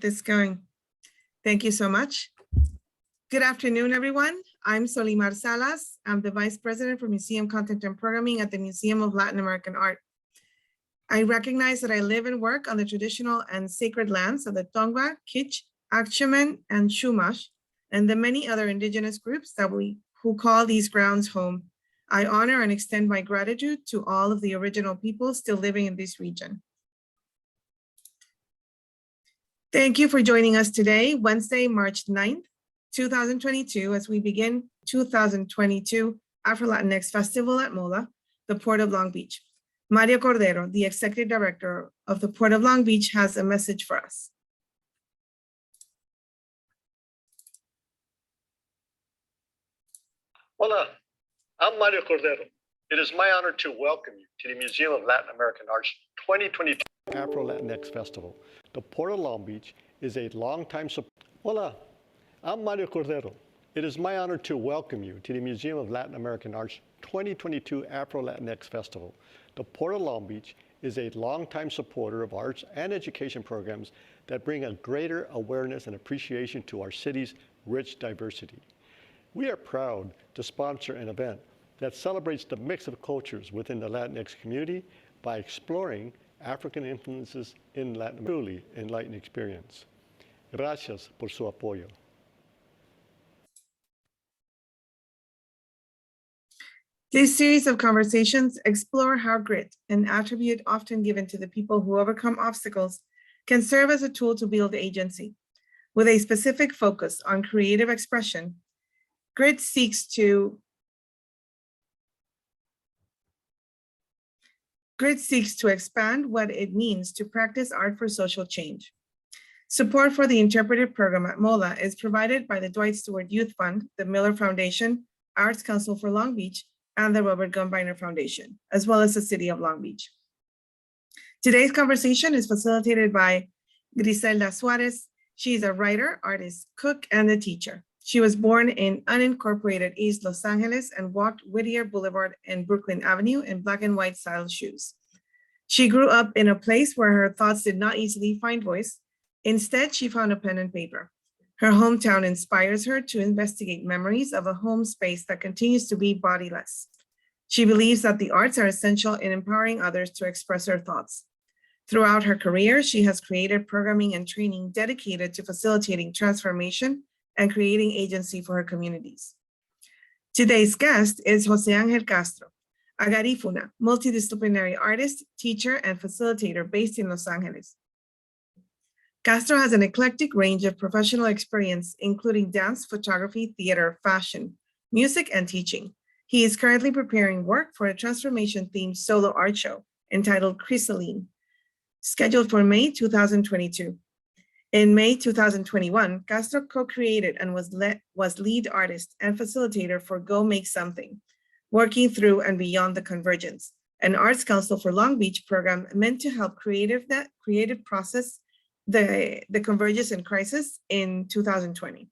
This going. Thank you so much. Good afternoon, everyone. I'm Solimar Salas. I'm the Vice President for Museum Content and Programming at the Museum of Latin American Art. I recognize that I live and work on the traditional and sacred lands of the Tongva, Kich, Akchaman, and Chumash, and the many other indigenous groups who call these grounds home. I honor and extend my gratitude to all of the original people still living in this region. Thank you for joining us today, Wednesday, March 9th, 2022, as we begin 2022 Afro Latinx Festival at MOLA, the Port of Long Beach. Mario Cordero, the Executive Director of the Port of Long Beach, has a message for us. Hola, I'm Mario Cordero. It is my honor to welcome you to the Museum of Latin American Art's 2022 Afro Latinx Festival. The Port of Long Beach is a longtime support. Hola, I'm Mario Cordero. It is my honor to welcome you to the Museum of Latin American Art's 2022 Afro Latinx Festival. The Port of Long Beach is a longtime supporter of arts and education programs that bring a greater awareness and appreciation to our city's rich diversity. We are proud to sponsor an event that celebrates the mix of cultures within the Latinx community by exploring African influences in Latin America. Truly enlightening experience. Gracias por su apoyo. This series of conversations explore how grit, an attribute often given to the people who overcome obstacles, can serve as a tool to build agency. With a specific focus on creative expression, grit seeks to expand what it means to practice art for social change. Support for the interpretive program at MOLA is provided by the Dwight Stewart Youth Fund, the Miller Foundation, Arts Council for Long Beach, and the Robert Gumbiner Foundation, as well as the City of Long Beach. Today's conversation is facilitated by Griselda Suarez. She's a writer, artist, cook, and a teacher. She was born in unincorporated East Los Angeles and walked Whittier Boulevard and Brooklyn Avenue in black and white style shoes. She grew up in a place where her thoughts did not easily find voice. Instead, she found a pen and paper. Her hometown inspires her to investigate memories of a home space that continues to be bodiless. She believes that the arts are essential in empowering others to express their thoughts. Throughout her career, she has created programming and training dedicated to facilitating transformation and creating agency for her communities. Today's guest is Jose Angel Castro, a Garifuna, multi-disciplinary artist, teacher, and facilitator based in Los Angeles. Castro has an eclectic range of professional experience, including dance, photography, theater, fashion, music, and teaching. He is currently preparing work for a transformation-themed solo art show entitled Chrysaline, scheduled for May 2022. In May 2021, Castro co-created and was lead artist and facilitator for Go Make Something, working through and beyond the Convergence, an Arts Council for Long Beach program meant to help creative process the Convergence and crisis in 2020.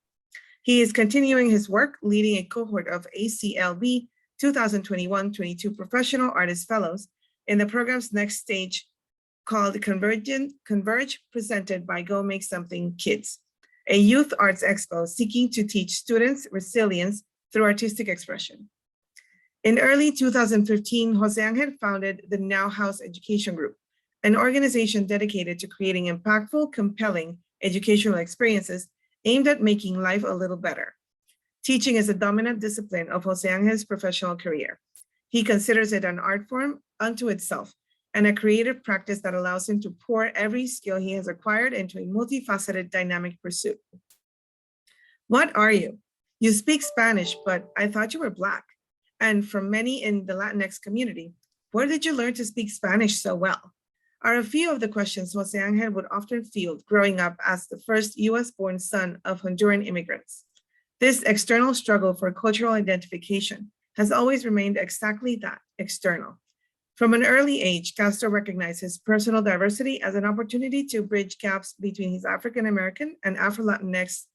He is continuing his work, leading a cohort of ACLB 2021-22 Professional Artist Fellows in the program's next stage, called Converge Presented by Go Make Something Kids, a youth arts expo seeking to teach students resilience through artistic expression. In early 2015, Jose Angel founded the Now House Education Group, an organization dedicated to creating impactful, compelling educational experiences aimed at making life a little better. Teaching is a dominant discipline of Jose Angel's professional career. He considers it an art form unto itself, and a creative practice that allows him to pour every skill he has acquired into a multifaceted dynamic pursuit. What are you? You speak Spanish, but I thought you were Black. And from many in the Latinx community, where did you learn to speak Spanish so well? Are a few of the questions Jose Angel would often field growing up as the first US-born son of Honduran immigrants. This external struggle for cultural identification has always remained exactly that, external. From an early age, Castro recognized his personal diversity as an opportunity to bridge gaps between his African-American and Afro-Latinx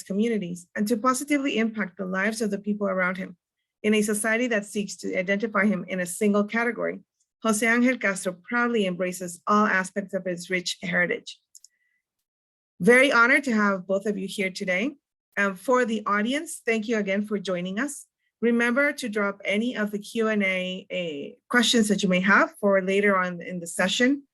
communities and to positively impact the lives of the people around him. In a society that seeks to identify him in a single category, Jose Angel Castro proudly embraces all aspects of his rich heritage. Very honored to have both of you here today. For the audience, thank you again for joining us. Remember to drop any of the Q&A questions that you may have for later on in the session.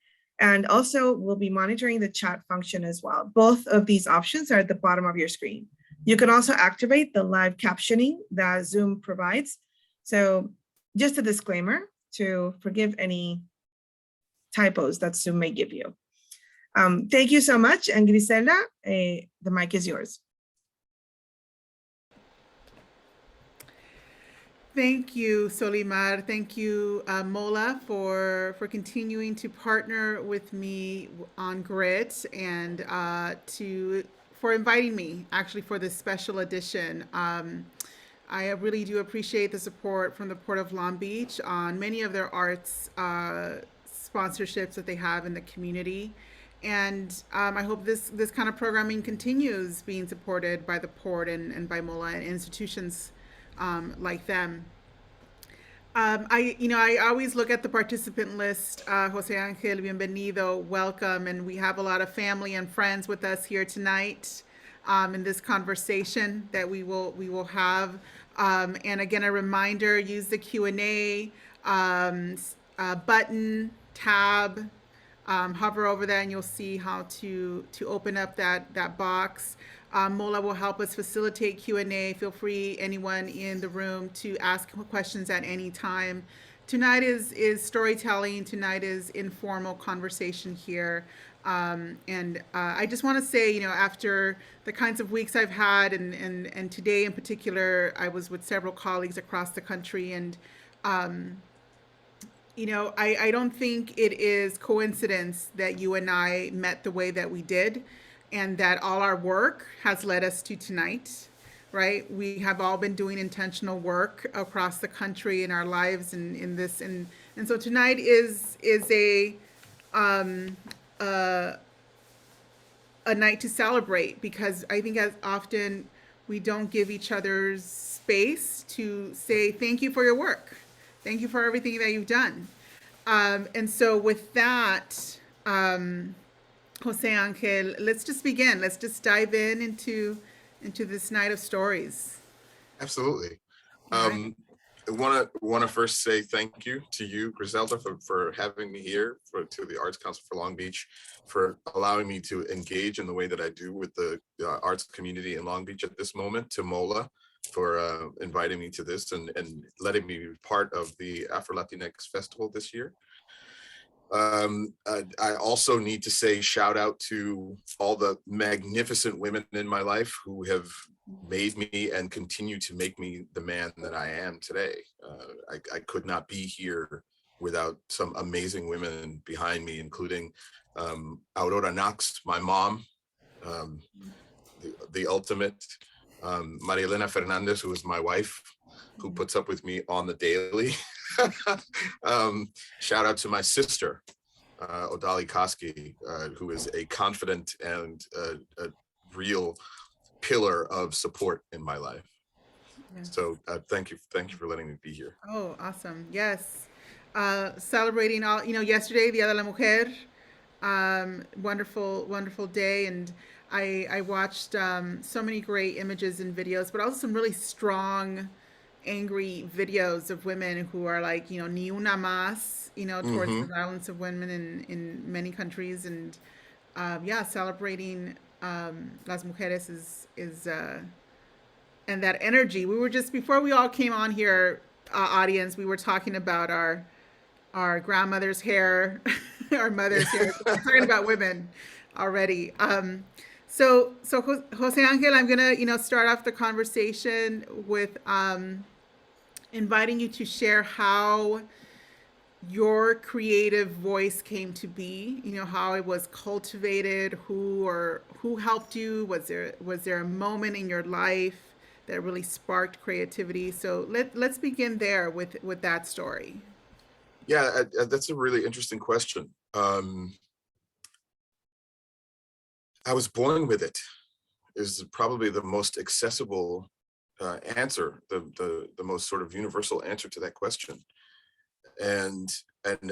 And also we'll be monitoring the chat function as well. Both of these options are at the bottom of your screen. You can also activate the live captioning that Zoom provides. So just a disclaimer to forgive any typos that Zoom may give you. Thank you so much. And Griselda, the mic is yours. Thank you, Solimar. Thank you, Mola, for continuing to partner with me on G.R.I.T and for inviting me actually for this special edition. I really do appreciate the support from the Port of Long Beach on many of their arts sponsorships that they have in the community. And I hope this kind of programming continues being supported by the Port and by MOLA and institutions like them. I always look at the participant list. Jose Angel, bienvenido, welcome. And we have a lot of family and friends with us here tonight in this conversation that we will have. And again, a reminder, use the Q&A button, tab, hover over that and you'll see how to open up that box. Mola will help us facilitate Q&A. Feel free, anyone in the room, to ask questions at any time. Tonight is storytelling. Tonight is informal conversation here. And I just want to say, after the kinds of weeks I've had, and today in particular, I was with several colleagues across the country, and I don't think it is coincidence that you and I met the way that we did, and that all our work has led us to tonight, right? We have all been doing intentional work across the country in our lives and in this, and so tonight is a night to celebrate, because I think as often we don't give each other space to say thank you for your work. Thank you for everything that you've done. And so with that, Jose Angel, let's just begin. Let's just dive into this night of stories. Absolutely. Right. I want to first say thank you to you, Griselda, for having me here, to the Arts Council for Long Beach, for allowing me to engage in the way that I do with the arts community in Long Beach at this moment, to Mola for inviting me to this and letting me be part of the Afro Latinx Festival this year. I also need to say shout out to all the magnificent women in my life who have made me and continue to make me the man that I am today. I could not be here without some amazing women behind me, including Aurora Knox, my mom, the ultimate, Maria Elena Fernandez, who is my wife, who puts up with me on the daily. Shout out to my sister, Odali Koski, who is a confident and a real pillar of support in my life. Yes. So thank you for letting me be here. Oh, awesome. Yes. Celebrating all, yesterday, Dia de la Mujer, wonderful day. And I watched so many great images and videos, but also some really strong, angry videos of women who are like, ni una más, towards the violence of women in many countries. And celebrating las mujeres is and that energy. We were just, before we all came on here, audience, we were talking about our grandmother's hair, our mother's hair. We're talking about women already. So Jose Angel, I'm gonna start off the conversation with inviting you to share how your creative voice came to be, how it was cultivated, who helped you, was there a moment in your life that really sparked creativity? So let's begin there with that story. Yeah, that's a really interesting question. I was born with it is probably the most accessible answer, the most sort of universal answer to that question. And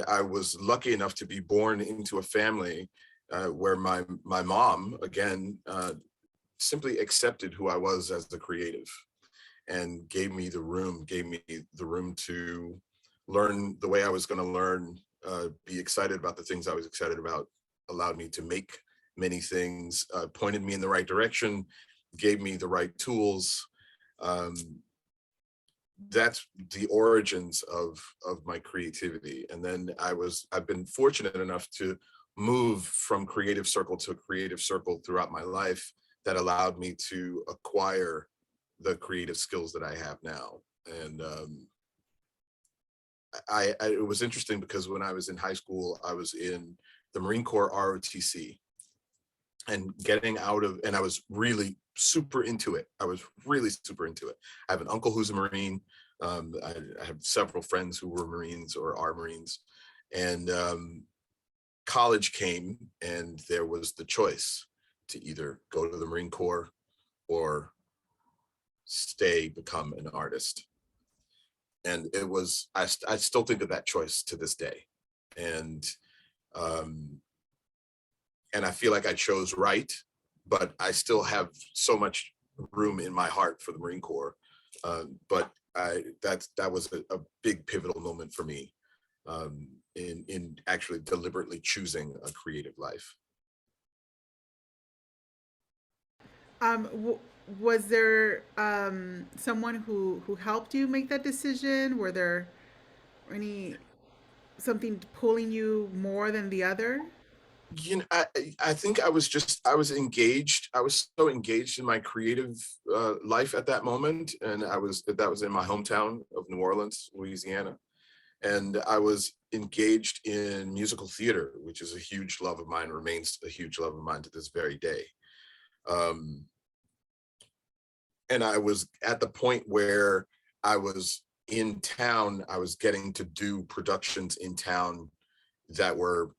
I was lucky enough to be born into a family where my mom, again, simply accepted who I was as the creative and gave me the room to learn the way I was going to learn, be excited about the things I was excited about, allowed me to make many things, pointed me in the right direction, gave me the right tools. That's the origins of my creativity. And then I've been fortunate enough to move from creative circle to creative circle throughout my life that allowed me to acquire the creative skills that I have now. And it was interesting because when I was in high school, I was in the Marine Corps ROTC, and I was really super into it. I have an uncle who's a Marine. I have several friends who were Marines or are Marines. And college came, and there was the choice to either go to the Marine Corps or become an artist. And it was, I still think of that choice to this day. And I feel like I chose right, but I still have so much room in my heart for the Marine Corps. But that was a big pivotal moment for me in actually deliberately choosing a creative life. Was there someone who helped you make that decision? Were there something pulling you more than the other? You know, I think I was engaged. I was so engaged in my creative life at that moment. And that was in my hometown of New Orleans, Louisiana. And I was engaged in musical theater, which is a huge love of mine, remains a huge love of mine to this very day. And I was at the point where I was in town, I was getting to do productions in town that were,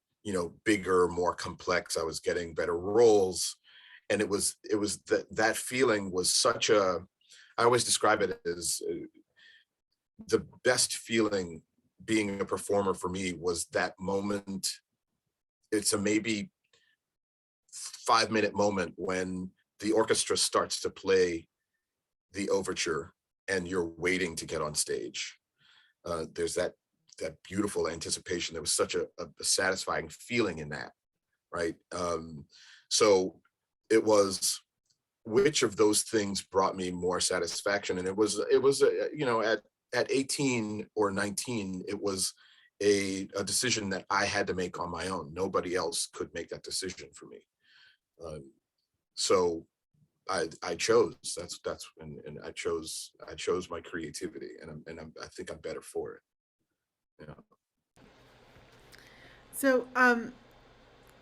bigger, more complex. I was getting better roles. And it was that feeling was such I always describe it as the best feeling being a performer for me was that moment. It's a maybe 5-minute moment when the orchestra starts to play the overture and you're waiting to get on stage. There's that beautiful anticipation. There was such a satisfying feeling in that, right? So it was, which of those things brought me more satisfaction? And it was at 18 or 19, it was a decision that I had to make on my own. Nobody else could make that decision for me. So I chose. And I chose my creativity, and I think I'm better for it. Yeah. So,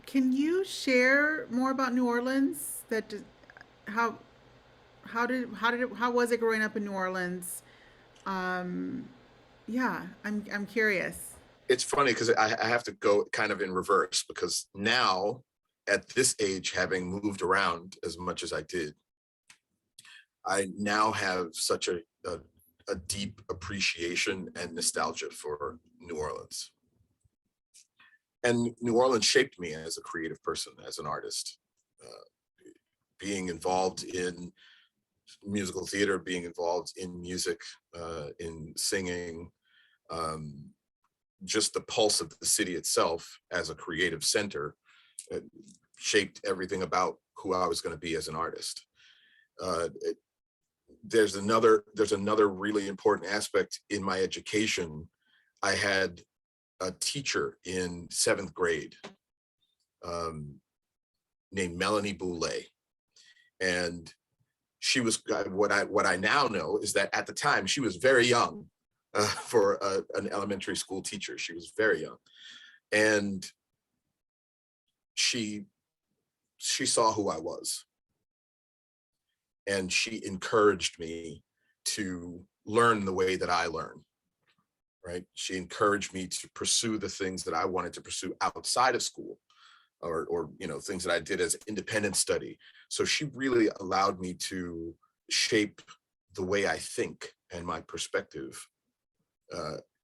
can you share more about New Orleans? How was it growing up in New Orleans? Yeah, I'm curious. It's funny because I have to go kind of in reverse, because now at this age, having moved around as much as I did, I now have such a deep appreciation and nostalgia for New Orleans. And New Orleans shaped me as a creative person, as an artist. Being involved in musical theater, being involved in music, in singing, just the pulse of the city itself as a creative center shaped everything about who I was going to be as an artist. There's another really important aspect in my education. I had a teacher in 7th grade named Melanie Boulay. And she was, what I now know is that at the time she was very young for an elementary school teacher. She was very young. And she saw who I was. And she encouraged me to learn the way that I learn, right? She encouraged me to pursue the things that I wanted to pursue outside of school, or things that I did as independent study. So she really allowed me to shape the way I think and my perspective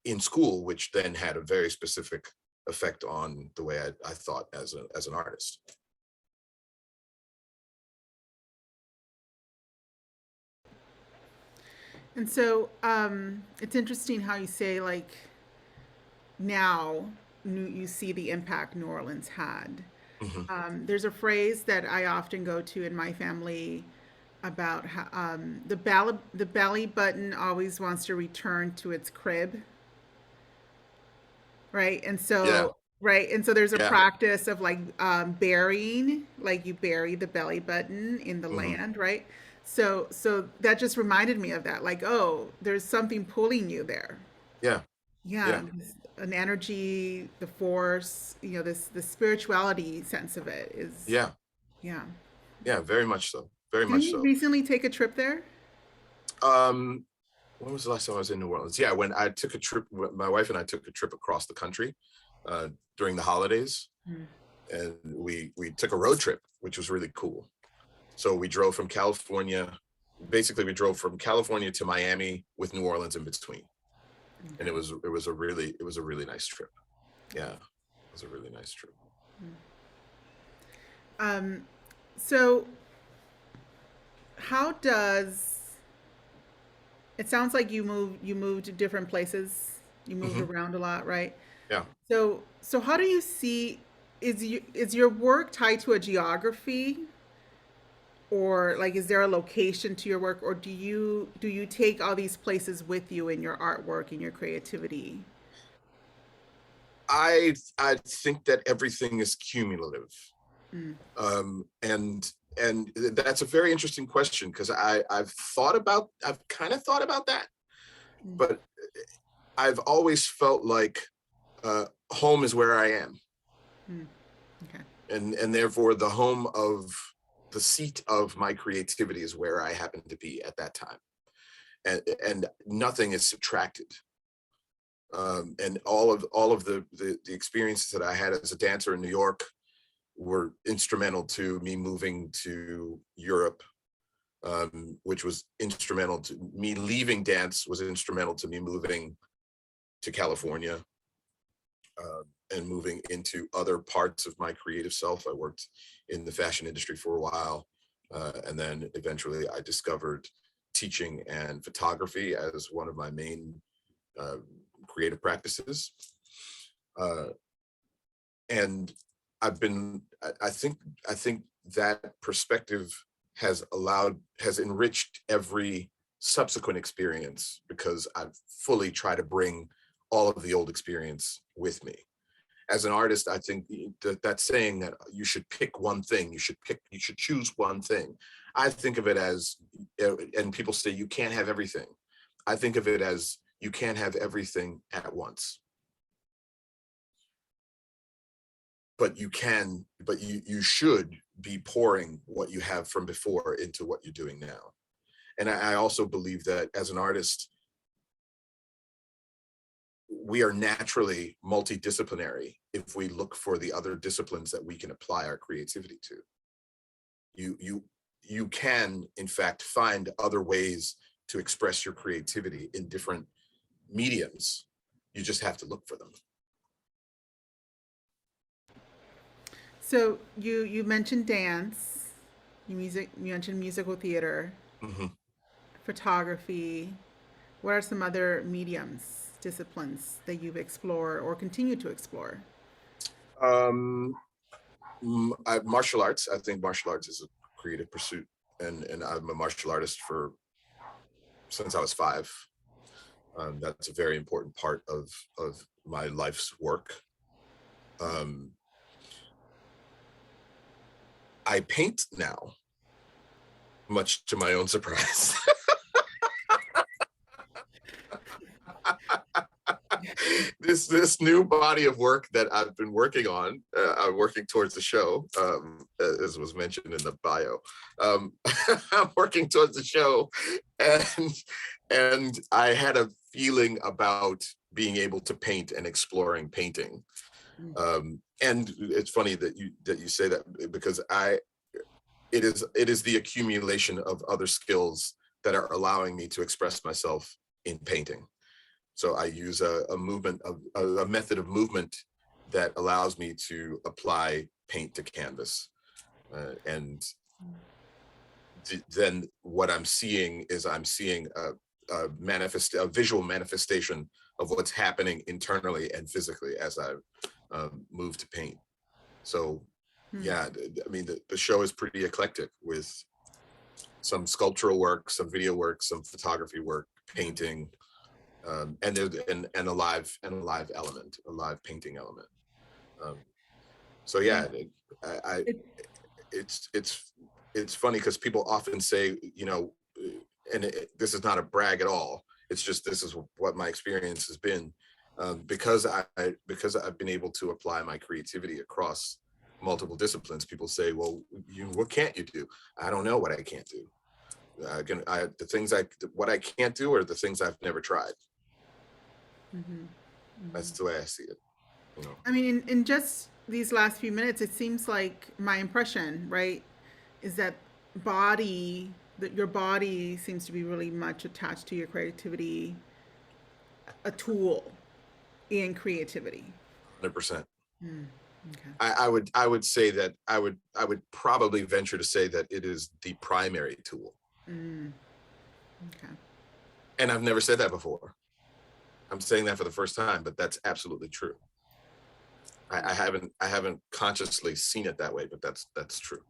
in school, which then had a very specific effect on the way I thought as an artist. And so it's interesting how you say, like, now you see the impact New Orleans had. Mhm. There's a phrase that I often go to in my family about how the belly button always wants to return to its crib, right? And Yeah, so there's a yeah. practice of like burying, like you bury the belly button in the Mhm. land, right? So that just reminded me of that, like, oh, there's something pulling you there. Yeah, Yeah, yeah, an energy, the force, this the spirituality sense of it is, yeah, yeah. yeah, very much so. Very Didn't much you so. recently take a trip there? Um, when was the last time I was in New Orleans? Yeah, when I took a trip, my wife and I took a trip across the country uh, during the holidays, Mm. and we took a road trip, which was really cool. So we drove from California. Basically, we drove from California to Miami with New Orleans in between, and Okay. it was a really nice trip. Yeah, it was a really nice trip. Um, so how does it sounds like you moved to different places. You moved Hmm. around a lot, right? Yeah. So how do you see is your work tied to a geography, or like is there a location to your work, or do you take all these places with you in your artwork and your creativity? I think that everything is cumulative. Mm, And that's a very interesting question because I've kind of thought about that, mm, but I've always felt like home is where I am, mm. Okay. and therefore the seat of my creativity is where I happen to be at that time, and nothing is subtracted. And all of the experiences that I had as a dancer in New York were instrumental to me moving to Europe, which was instrumental to me leaving dance, was instrumental to me moving to California, and moving into other parts of my creative self. I worked in the fashion industry for a while, and then eventually I discovered teaching and photography as one of my main uh, creative practices. Uh, and I think that perspective has enriched every subsequent experience because I've fully tried to bring all of the old experience with me. As an artist, I think that saying that you should pick one thing, you should choose one thing. I think of it as, and people say you can't have everything. I think of it as you can't have everything at once. But you should be pouring what you have from before into what you're doing now. And I also believe that as an artist, we are naturally multidisciplinary if we look for the other disciplines that we can apply our creativity to. You can, in fact, find other ways to express your creativity in different mediums. You just have to look for them. So you mentioned dance, you mentioned musical theater, Mhm. photography. What are some other mediums, disciplines that you've explored or continue to explore? Um, Martial arts. I think martial arts is a creative pursuit, and I'm a martial artist for since I was 5. That's a very important part of my life's work. Um, I paint now, much to my own surprise. This new body of work that I've been working on, I'm working towards the show, as was mentioned in the bio. I'm working towards the show, and I had a feeling about being able to paint and exploring painting. Mm. And it's funny that you say that because it is the accumulation of other skills that are allowing me to express myself in painting. So I use a method of movement that allows me to apply paint to canvas. And then what I'm seeing is a visual manifestation of what's happening internally and physically as I move to paint. So yeah, I mean, the show is pretty eclectic with some sculptural work, some video work, some photography work, painting, and there's a live element, a live painting element. So yeah, it's funny because people often say, you know, and this is not a brag at all. It's just, this is what my experience has been, because I've been able to apply my creativity across multiple disciplines. People say, well, what can't you do? I don't know what I can't do. What I can't do are the things I've never tried. That's the way I see it. You know? I mean, in just these last few minutes, it seems like my impression, right, is that your body seems to be really much attached to your creativity, a tool in creativity. 100%. Okay. I would say that I would probably venture to say that it is the primary tool. Okay. And I've never said that before. I'm saying that for the first time, but that's absolutely true. I haven't consciously seen it that way, but that's true.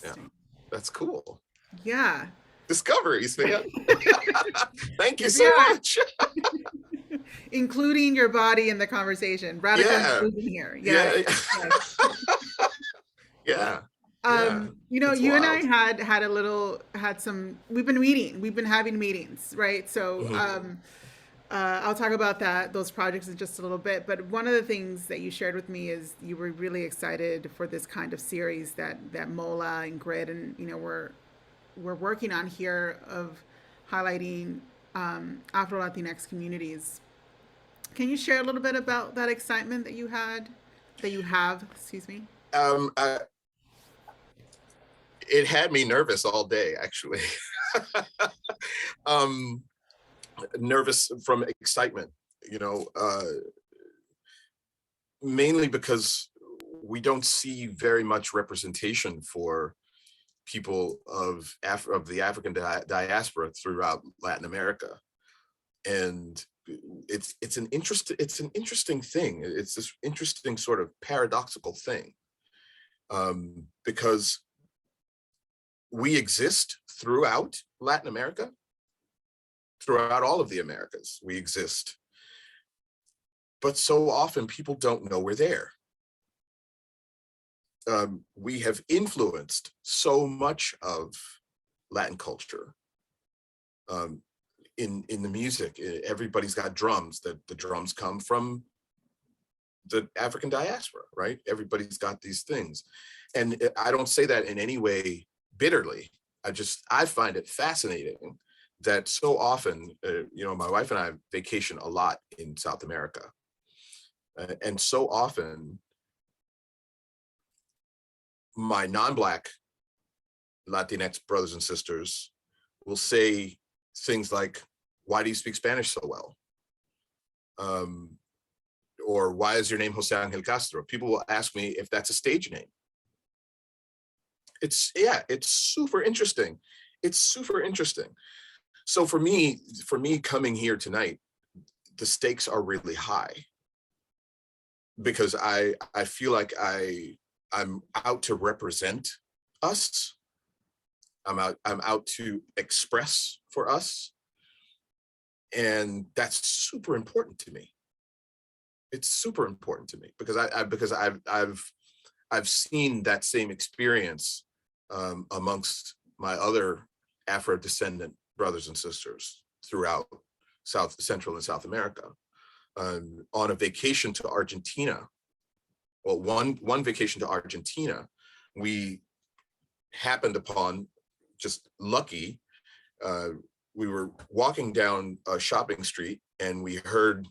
Yeah, that's cool. Yeah. Discoveries, man. Thank you so much. Including your body in the conversation. Radical inclusion here. Yes. Yeah. You know, it's you wild. and I we've been having meetings, right? So I'll talk about those projects in just a little bit. But one of the things that you shared with me is you were really excited for this kind of series that MOLA and G.R.I.T and, you know, we're working on here, of highlighting Afro Latinx communities. Can you share a little bit about that excitement that you have? Excuse me. It had me nervous all day, actually. Nervous from excitement, you know, mainly because we don't see very much representation for people of the African diaspora throughout Latin America, and it's an interesting thing. It's this interesting sort of paradoxical thing, because we exist throughout Latin America. Throughout all of the Americas, we exist. But so often people don't know we're there. We have influenced so much of Latin culture. In the music, everybody's got drums. The drums come from the African diaspora, right? Everybody's got these things. And I don't say that in any way bitterly. I find it fascinating that so often, you know, my wife and I vacation a lot in South America. And so often, my non-Black Latinx brothers and sisters will say things like, why do you speak Spanish so well? Or why is your name Jose Angel Castro? People will ask me if that's a stage name. It's super interesting. It's super interesting. So for me coming here tonight, the stakes are really high, because I feel like I'm out to represent us. I'm out to express for us. And that's super important to me. It's super important to me because I've seen that same experience amongst my other Afro-descendant brothers and sisters throughout Central and South America. On a vacation to Argentina, well, one vacation to Argentina, we happened upon, just lucky, we were walking down a shopping street and we heard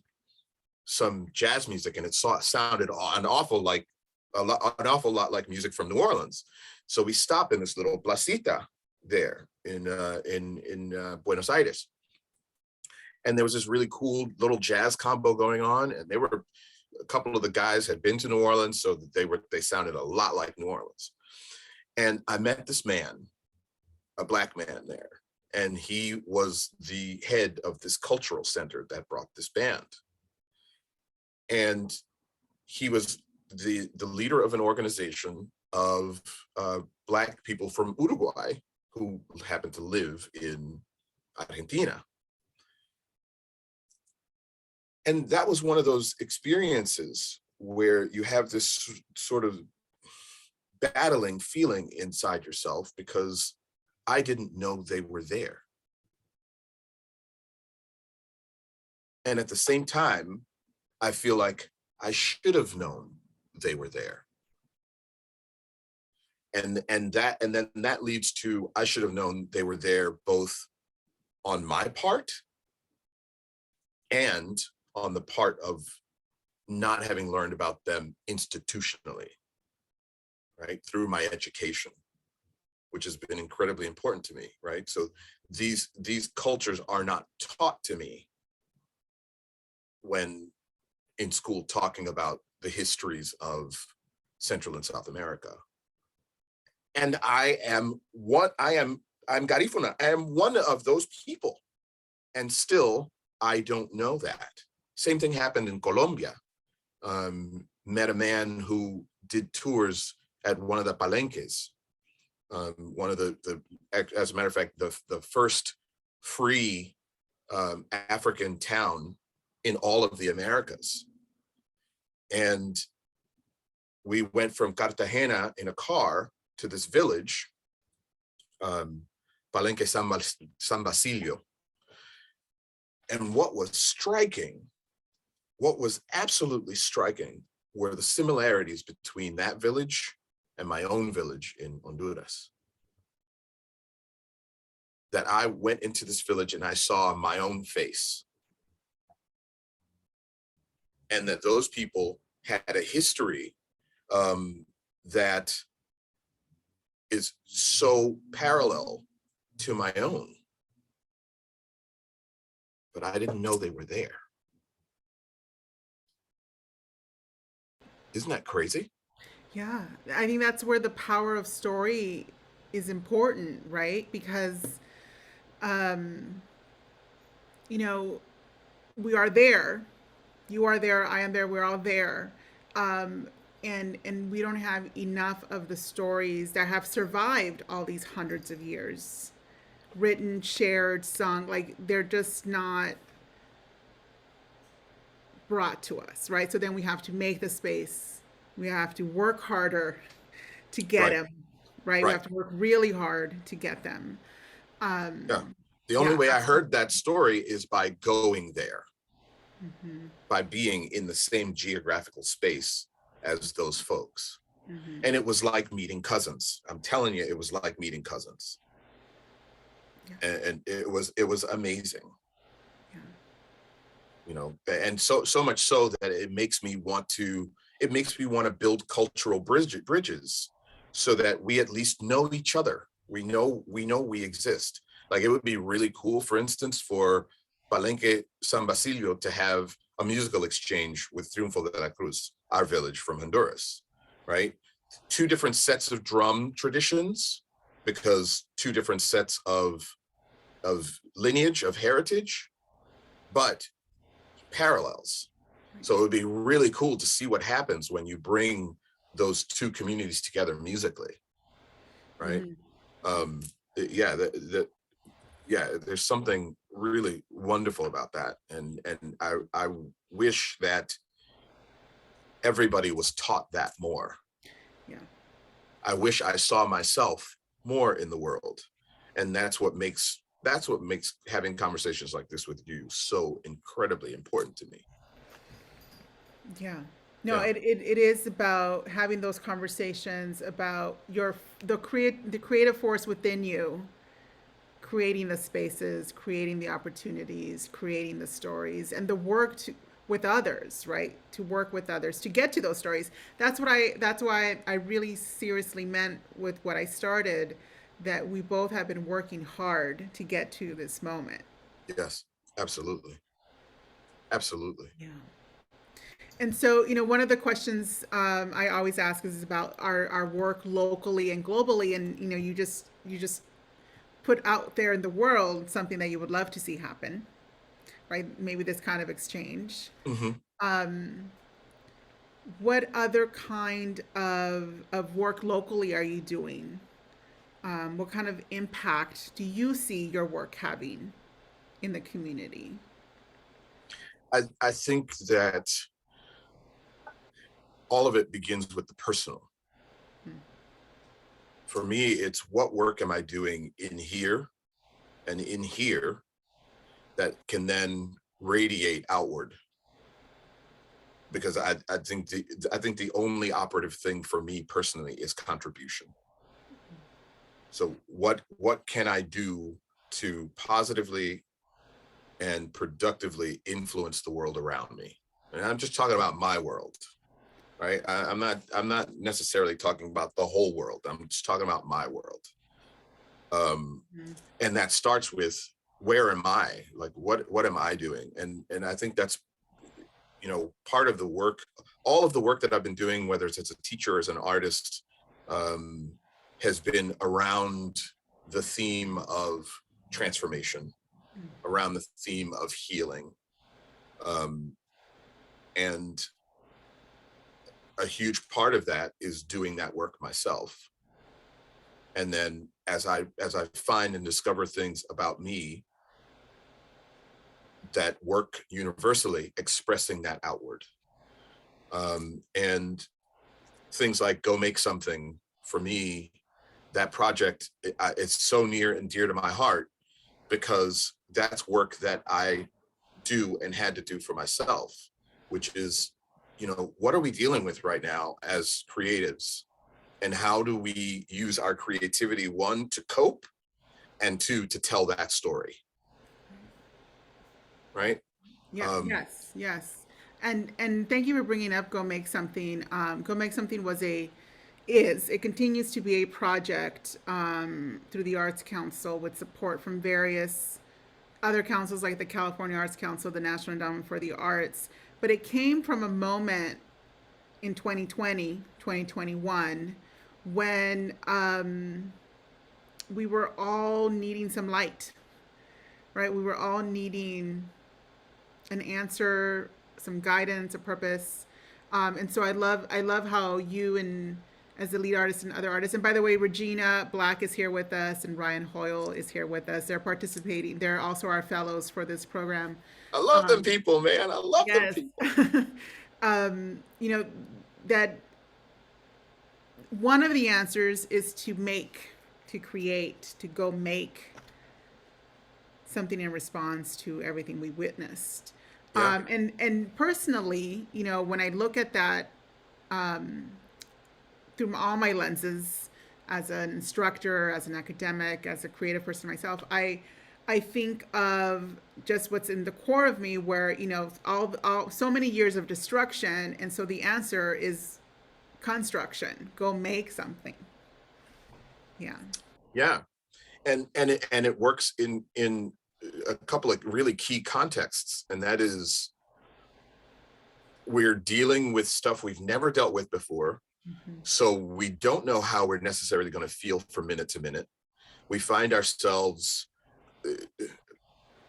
some jazz music, and it sounded an awful lot like music from New Orleans. So we stopped in this little placita there in Buenos Aires, and there was this really cool little jazz combo going on, and they were a couple of the guys had been to New Orleans, so that they sounded a lot like New Orleans. And I met this man, a Black man there, and he was the head of this cultural center that brought this band. And he was the leader of an organization of Black people from Uruguay who happened to live in Argentina. And that was one of those experiences where you have this sort of battling feeling inside yourself, because I didn't know they were there. And at the same time, I feel like I should have known they were there. And then that leads to, I should have known they were there both on my part and on the part of not having learned about them institutionally, right? Through my education, which has been incredibly important to me, right? So these cultures are not taught to me when in school talking about the histories of Central and South America. And I'm Garifuna. I am one of those people. And still, I don't know that. Same thing happened in Colombia. Met a man who did tours at one of the palenques. One of as a matter of fact, the first free African town in all of the Americas. And we went from Cartagena in a car to this village, Palenque San Basilio. And what was absolutely striking were the similarities between that village and my own village in Honduras. That I went into this village and I saw my own face. And that those people had a history that is so parallel to my own. But I didn't know they were there. Isn't that crazy? Yeah, I think that's where the power of story is important, right? Because, you know, we are there. You are there. I am there. We're all there. And we don't have enough of the stories that have survived all these hundreds of years, written, shared, sung. Like, they're just not brought to us, right? So then we have to make the space. We have to work harder to get them, right? We have to work really hard to get them. Yeah. The only way I heard that story is by going there, by being in the same geographical space as those folks. And it was like meeting cousins. I'm telling you, it was like meeting cousins. And it was amazing. You know, and so much so that it makes me want to build cultural bridges so that we at least know each other. We know we exist. Like, it would be really cool, for instance, for Palenque San Basilio to have a musical exchange with Triunfo de la Cruz, our village from Honduras, right? Two different sets of drum traditions, because two different sets of lineage, of heritage, but parallels. So it would be really cool to see what happens when you bring those two communities together musically, right? There's something really wonderful about that, and I wish that everybody was taught that more. I wish I saw myself more in the world, and that's what makes having conversations like this with you so incredibly important to me. It is about having those conversations about the creative force within you, creating the spaces, creating the opportunities, creating the stories, and the work with others, right? To work with others to get to those stories. That's why I really seriously meant with what I started, that we both have been working hard to get to this moment. Yes, absolutely. Absolutely. Yeah. And so, one of the questions I always ask is about our work locally and globally, and you just put out there in the world something that you would love to see happen, right? Maybe this kind of exchange. Mhm. What other kind of work locally are you doing? What kind of impact do you see your work having in the community? I think that all of it begins with the personal. For me, it's what work am I doing in here and in here that can then radiate outward. Because I think the only operative thing for me personally is contribution. So what can I do to positively and productively influence the world around me? And I'm just talking about my world, right? I'm not necessarily talking about the whole world. I'm just talking about my world. And that starts with, where am I? Like, what am I doing? And I think that's, part of the work, all of the work that I've been doing, whether it's as a teacher or as an artist, has been around the theme of transformation, around the theme of healing. And a huge part of that is doing that work myself. And then as I find and discover things about me that work universally, expressing that outward. And things like Go Make Something, for me, that project, it's so near and dear to my heart, because that's work that I do and had to do for myself, which is, what are we dealing with right now as creatives? And how do we use our creativity, one, to cope, and two, to tell that story? Right? Yeah, yes. And thank you for bringing up Go Make Something. Go Make Something it continues to be a project through the Arts Council with support from various other councils like the California Arts Council, the National Endowment for the Arts. But it came from a moment in 2020, 2021, when we were all needing some light, right? We were all needing an answer, some guidance, a purpose. And so I love how you, and as the lead artist and other artists, and by the way, Regina Black is here with us and Ryan Hoyle is here with us. They're participating. They're also our fellows for this program. I love them people, man. I love them people. That one of the answers is to create, to go make something in response to everything we witnessed. Yeah. And personally, when I look at that through all my lenses, as an instructor, as an academic, as a creative person myself, I think of just what's in the core of me, where all so many years of destruction, and so the answer is construction. Go make something. Yeah, and it works in a couple of really key contexts, and that is, we're dealing with stuff we've never dealt with before. So we don't know how we're necessarily going to feel from minute to minute. We find ourselves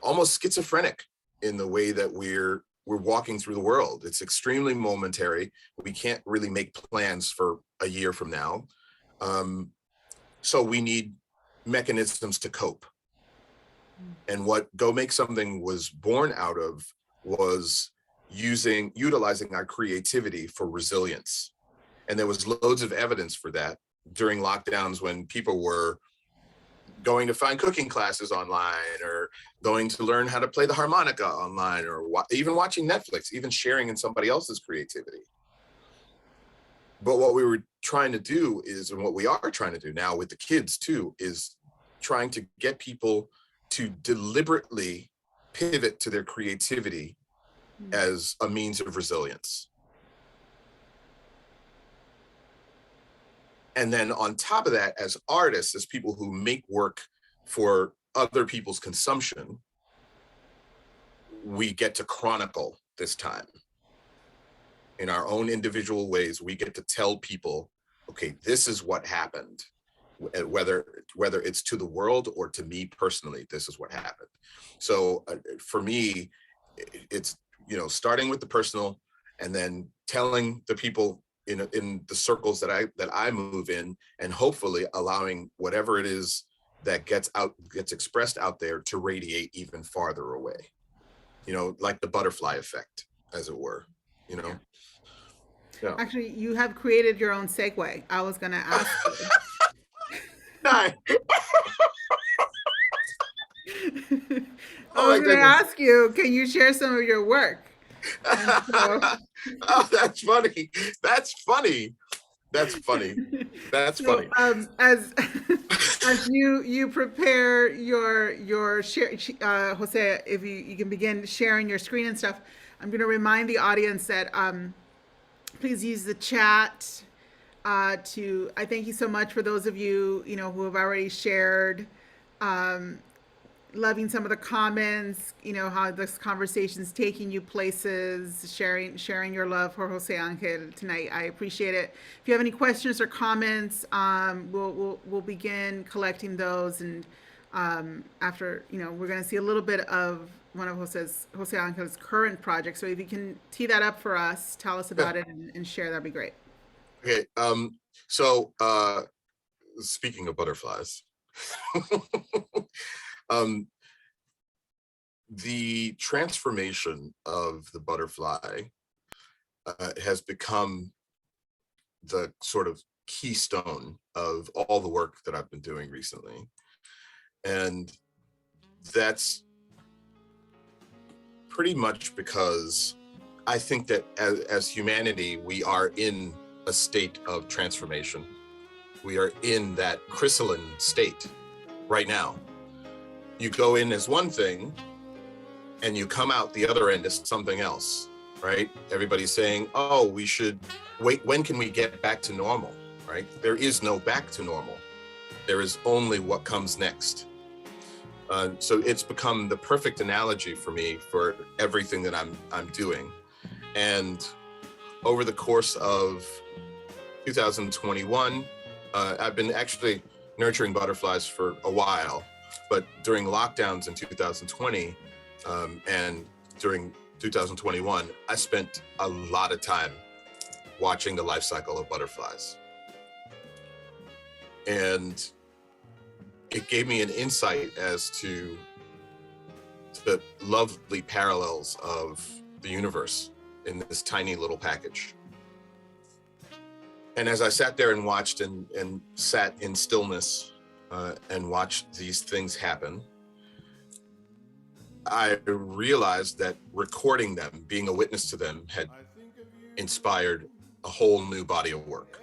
almost schizophrenic in the way that we're walking through the world. It's extremely momentary. We can't really make plans for a year from now. So we need mechanisms to cope. And what Go Make Something was born out of was utilizing our creativity for resilience. And there was loads of evidence for that during lockdowns, when people were going to find cooking classes online, or going to learn how to play the harmonica online, or even watching Netflix, even sharing in somebody else's creativity. But what we were trying to do is, and what we are trying to do now with the kids too, is trying to get people to deliberately pivot to their creativity as a means of resilience. And then on top of that, as artists, as people who make work for other people's consumption, we get to chronicle this time. in our own individual ways, we get to tell people, okay, this is what happened. Whether it's to the world or to me personally, this is what happened. So for me, it's, you know, starting with the personal and then telling the people in the circles that I move in, and hopefully allowing whatever it is that gets expressed out there to radiate even farther away. You know, like the butterfly effect, as it were, you know? Yeah. Actually, you have created your own segue. I was going to ask you. Hi. I Oh was my going to goodness. ask you, can you share some of your work? Oh, that's funny. That's funny. That's funny. That's So, funny. as as you prepare your share, Jose, if you can begin sharing your screen and stuff, I'm going to remind the audience that please use the chat to. I thank you so much for those of you who have already shared. Loving some of the comments, how this conversation's taking you places, sharing your love for Jose Angel tonight. I appreciate it. If you have any questions or comments, we'll begin collecting those, and after we're going to see a little bit of one of Jose Angel's current projects. So if you can tee that up for us, tell us about it and share, that'd be great. Okay. So speaking of butterflies, the transformation of the butterfly has become the sort of keystone of all the work that I've been doing recently. And that's pretty much because I think that as humanity, we are in a state of transformation. We are in that chrysaline state right now. You go in as one thing and you come out the other end as something else, right? Everybody's saying, oh, we should wait. When can we get back to normal, right? There is no back to normal. There is only what comes next. So it's become the perfect analogy for me for everything that I'm doing. And over the course of 2021, I've been actually nurturing butterflies for a while, but during lockdowns in 2020 and during 2021, I spent a lot of time watching the life cycle of butterflies. And it gave me an insight as to the lovely parallels of the universe in this tiny little package. And as I sat there and watched and sat in stillness and watched these things happen, I realized that recording them, being a witness to them, had inspired a whole new body of work.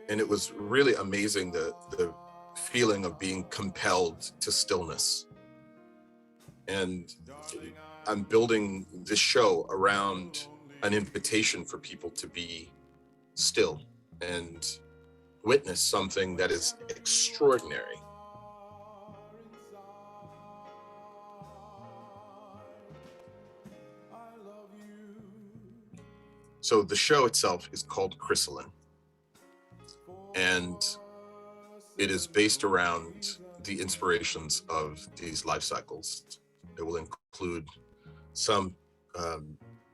And it was really amazing, the feeling of being compelled to stillness. And I'm building this show around an invitation for people to be still and witness something that is extraordinary. So the show itself is called Chrysaline, and it is based around the inspirations of these life cycles. It will include some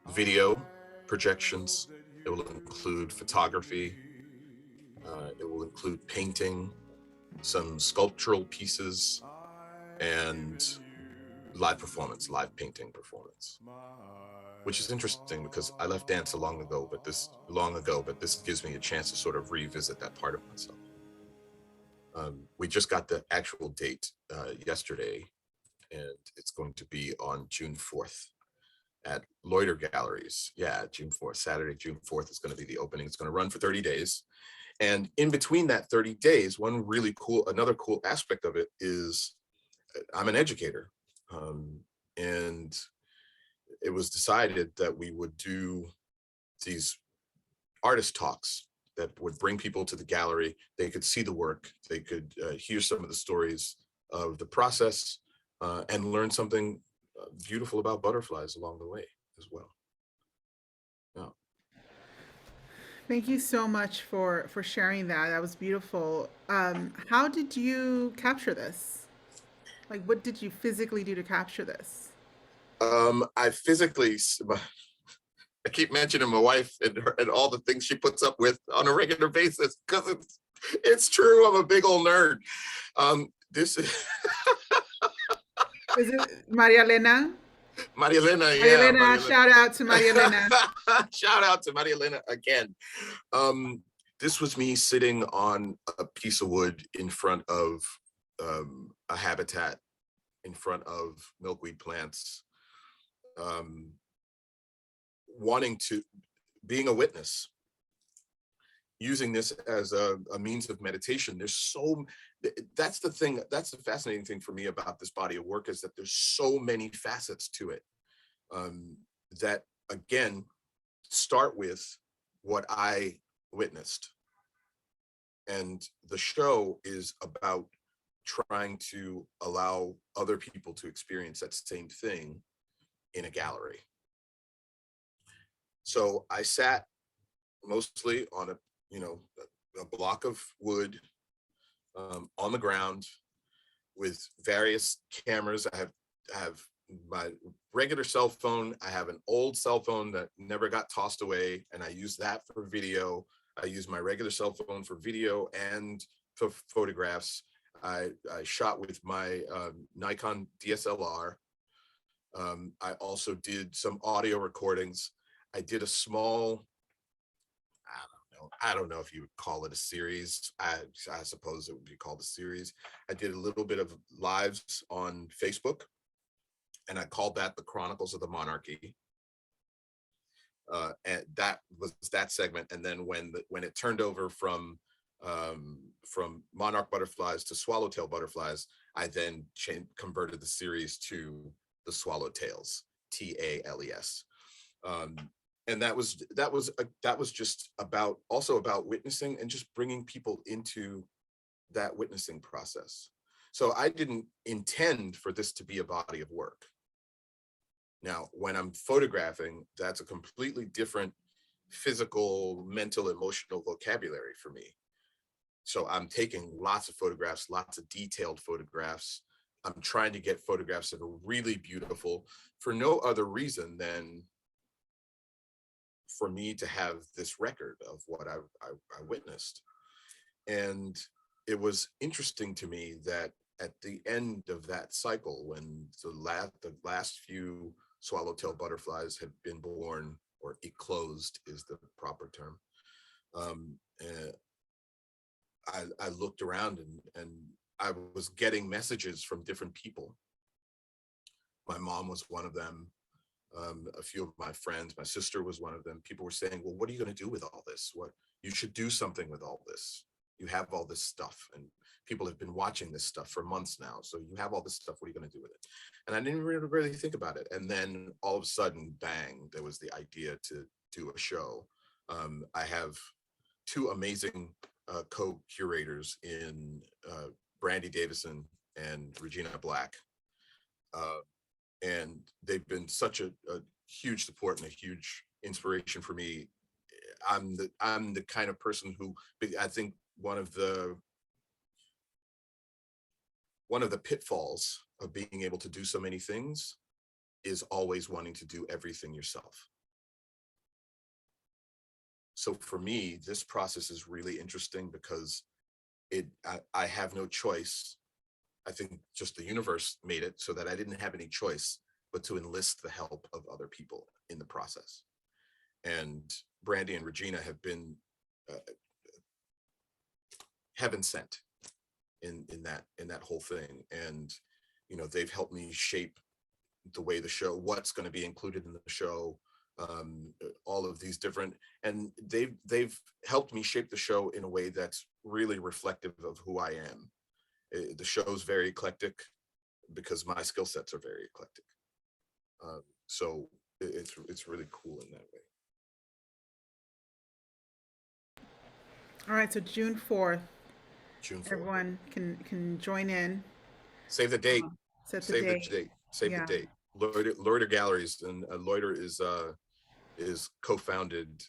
video projections. It will include photography. It will include painting, some sculptural pieces, and live painting performance. Which is interesting because I left dance long ago, but this gives me a chance to sort of revisit that part of myself. We just got the actual date yesterday, and it's going to be on June 4th at Loiter Galleries. Yeah, June 4th, Saturday, June 4th is going to be the opening. It's going to run for 30 days. And in between that 30 days, another cool aspect of it is I'm an educator. And it was decided that we would do these artist talks that would bring people to the gallery. They could see the work. They could hear some of the stories of the process, and learn something beautiful about butterflies along the way as well. Yeah. Thank you so much for sharing that. That was beautiful. How did you capture this? Like, what did you physically do to capture this? I physically, I keep mentioning my wife and all the things she puts up with on a regular basis, because it's true. I'm a big old nerd. This is Is it Maria Elena? Maria Elena, Maria yeah. Elena, Maria Elena. shout out to Maria Elena. Shout out to Maria Elena again. This was me sitting on a piece of wood in front of a habitat, in front of milkweed plants, being a witness, using this as a means of meditation. That's the fascinating thing for me about this body of work, is that there's so many facets to it, that again, start with what I witnessed. And the show is about trying to allow other people to experience that same thing in a gallery. So I sat mostly on a block of wood, on the ground, with various cameras. I have my regular cell phone. I have an old cell phone that never got tossed away, and I use that for video. I use my regular cell phone for video and for photographs. I shot with my Nikon DSLR. I also did some audio recordings. I did a small, I don't know if you would call it a series. I suppose it would be called a series. I did a little bit of lives on Facebook, and I called that the Chronicles of the Monarchy. And that was that segment. And then when it turned over from monarch butterflies to swallowtail butterflies, I then converted the series to the swallowtails, TALES. And that was just also about witnessing and just bringing people into that witnessing process. So I didn't intend for this to be a body of work. Now, when I'm photographing, that's a completely different physical, mental, emotional vocabulary for me. So I'm taking lots of photographs, lots of detailed photographs. I'm trying to get photographs that are really beautiful for no other reason than for me to have this record of what I witnessed. And it was interesting to me that at the end of that cycle, when the last few swallowtail butterflies had been born, or eclosed is the proper term, I looked around and I was getting messages from different people. My mom was one of them. A few of my friends, my sister was one of them. People were saying, well, what are you going to do with all this? You should do something with all this. You have all this stuff, and people have been watching this stuff for months now. So you have all this stuff. What are you going to do with it? And I didn't really think about it. And then all of a sudden, bang, there was the idea to do a show. I have two amazing co-curators in Brandy Davison and Regina Black. And they've been such a huge support and a huge inspiration for me. I'm the kind of person who, I think one of the pitfalls of being able to do so many things is always wanting to do everything yourself. So for me, this process is really interesting because I have no choice. I think just the universe made it so that I didn't have any choice but to enlist the help of other people in the process. And Brandy and Regina have been heaven sent in that whole thing. And they've helped me shape the way the show, what's going to be included in the show, all of these different, and they've helped me shape the show in a way that's really reflective of who I am. The show's very eclectic because my skill sets are very eclectic. So it's really cool in that way. All right, so June 4th. June 4th. Everyone can join in. Save the date. Set the Save the date. date. Save Yeah. the date. Loiter Galleries, and Loiter is co-founded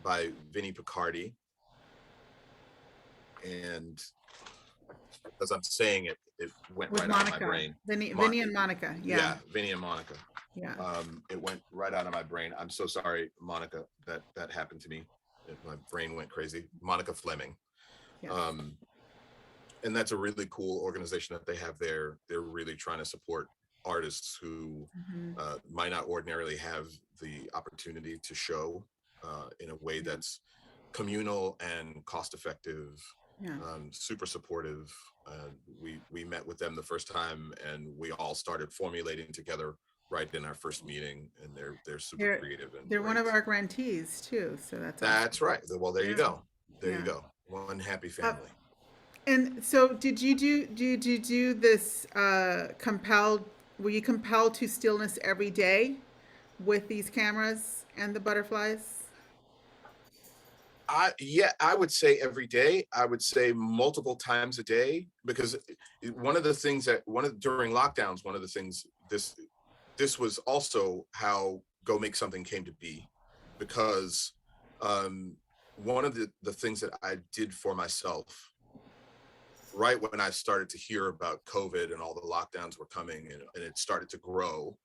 by Vinnie Picardi, and as I'm saying it, it went With right out of my Monica. brain. Vinny and Monica. Yeah. Vinnie and Monica. Yeah. It went right out of my brain. I'm so sorry, Monica, that happened to me. My brain went crazy. Monica Fleming. Yes. And that's a really cool organization that they have there. They're really trying to support artists who might not ordinarily have the opportunity to show in a way that's communal and cost effective. Yeah. Super supportive. We met with them the first time, and we all started formulating together right in our first meeting. And they're super creative. And they're one of our grantees too, so that's awesome. Right. Well, there you go. There you go. One happy family. And so, did you do this compelled? Were you compelled to stillness every day with these cameras and the butterflies? I would say every day. I would say multiple times a day, because one of the things that during lockdowns, one of the things this was also how Go Make Something came to be, because one of the things that I did for myself right when I started to hear about COVID and all the lockdowns were coming and it started to grow,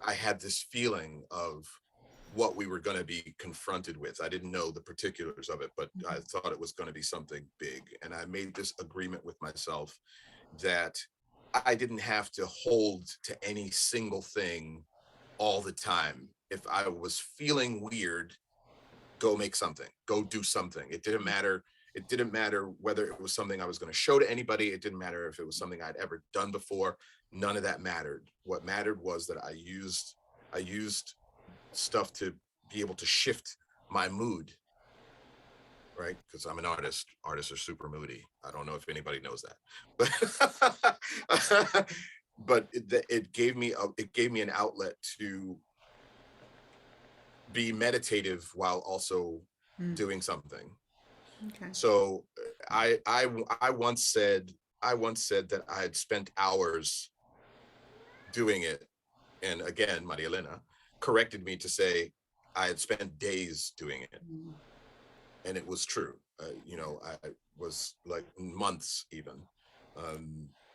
I had this feeling of what we were going to be confronted with. I didn't know the particulars of it, but I thought it was going to be something big. And I made this agreement with myself that I didn't have to hold to any single thing all the time. If I was feeling weird, go make something, go do something. It didn't matter. It didn't matter whether it was something I was going to show to anybody. It didn't matter if it was something I'd ever done before. None of that mattered. What mattered was that I used stuff to be able to shift my mood, right? Because I'm an artist. Artists are super moody. I don't know if anybody knows that, but it gave me an outlet to be meditative while also doing something. Okay. So I once said that I had spent hours doing it, and again, Maria Elena corrected me to say I had spent days doing it, and it was true. I was like months even,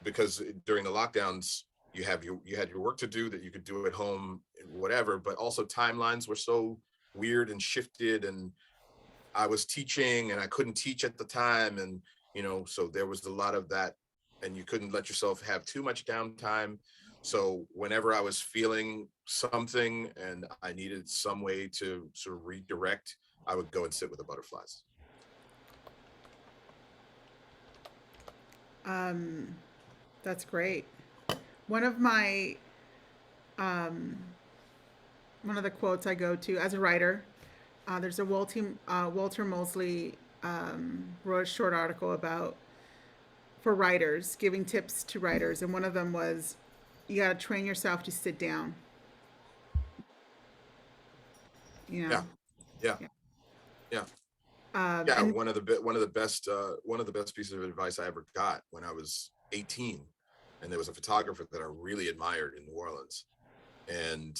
because during the lockdowns you had your work to do that you could do at home, whatever, but also timelines were so weird and shifted, and I was teaching and I couldn't teach at the time. And, so there was a lot of that, and you couldn't let yourself have too much downtime. So whenever I was feeling something and I needed some way to sort of redirect, I would go and sit with the butterflies. That's great. One of my, one of the quotes I go to as a writer, there's a Walter Mosley wrote a short article for writers, giving tips to writers, and one of them was, you got to train yourself to sit down. Yeah. One of the best pieces of advice I ever got when I was 18, and there was a photographer that I really admired in New Orleans, and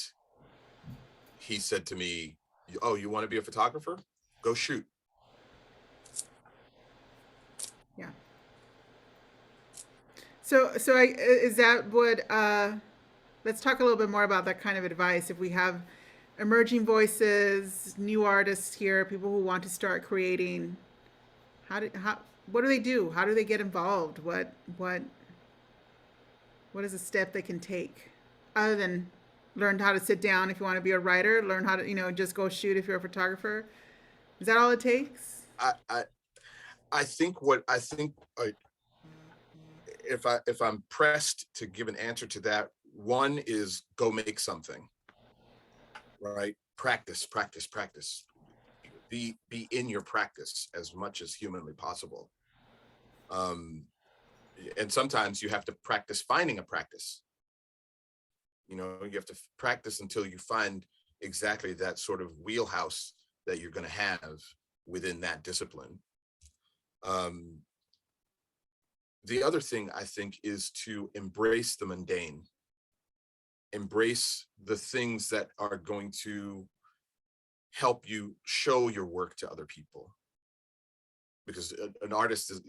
he said to me, "Oh, you want to be a photographer? Go shoot." Yeah. So is that what? Let's talk a little bit more about that kind of advice. If we have emerging voices, new artists here, people who want to start creating, what do they do? How do they get involved? What is a step they can take other than learn how to sit down if you want to be a writer, learn how to, just go shoot if you're a photographer? Is that all it takes? I think if I'm pressed to give an answer to that, one is go make something, right? Practice. Be in your practice as much as humanly possible. And sometimes you have to practice finding a practice. You have to practice until you find exactly that sort of wheelhouse that you're going to have within that discipline. The other thing I think is to embrace the mundane, embrace the things that are going to help you show your work to other people. Because an artist is,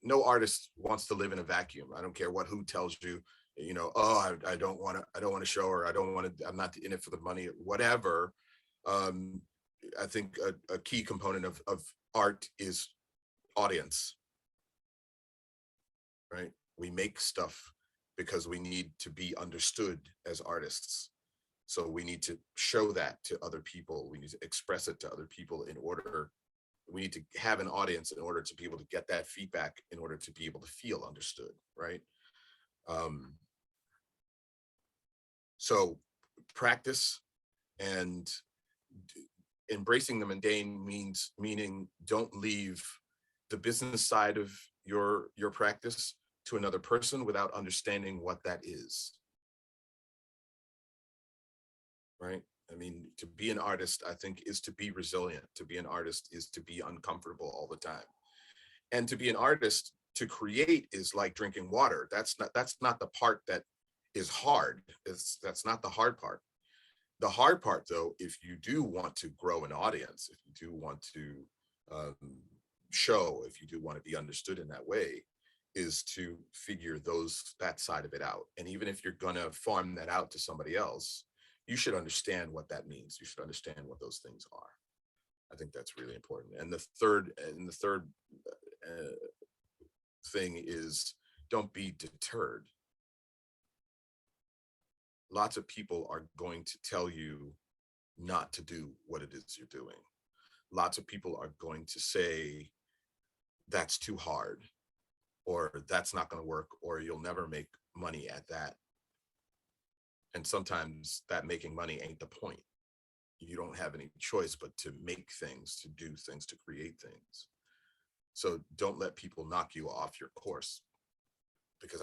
no artist wants to live in a vacuum. I don't care who tells you, oh, I don't want to show, or I don't want to, I'm not in it for the money, whatever. I think a key component of art is audience, right? We make stuff because we need to be understood as artists. So we need to show that to other people. We need to express it to other people we need to have an audience in order to be able to get that feedback, in order to be able to feel understood, right? So practice and embracing the mundane meaning don't leave the business side of your practice to another person without understanding what that is, right? I mean, to be an artist, I think, is to be resilient. To be an artist is to be uncomfortable all the time. And to be an artist, to create, is like drinking water. That's not the part that is hard. That's not the hard part. The hard part, though, if you do want to grow an audience, if you do want to show, if you do want to be understood in that way, is to figure that side of it out. And even if you're gonna farm that out to somebody else, you should understand what that means. You should understand what those things are. I think that's really important. And the third thing is, don't be deterred. Lots of people are going to tell you not to do what it is you're doing. Lots of people are going to say, that's too hard, or that's not going to work, or you'll never make money at that. And sometimes that making money ain't the point. You don't have any choice but to make things, to do things, to create things. So don't let people knock you off your course. Because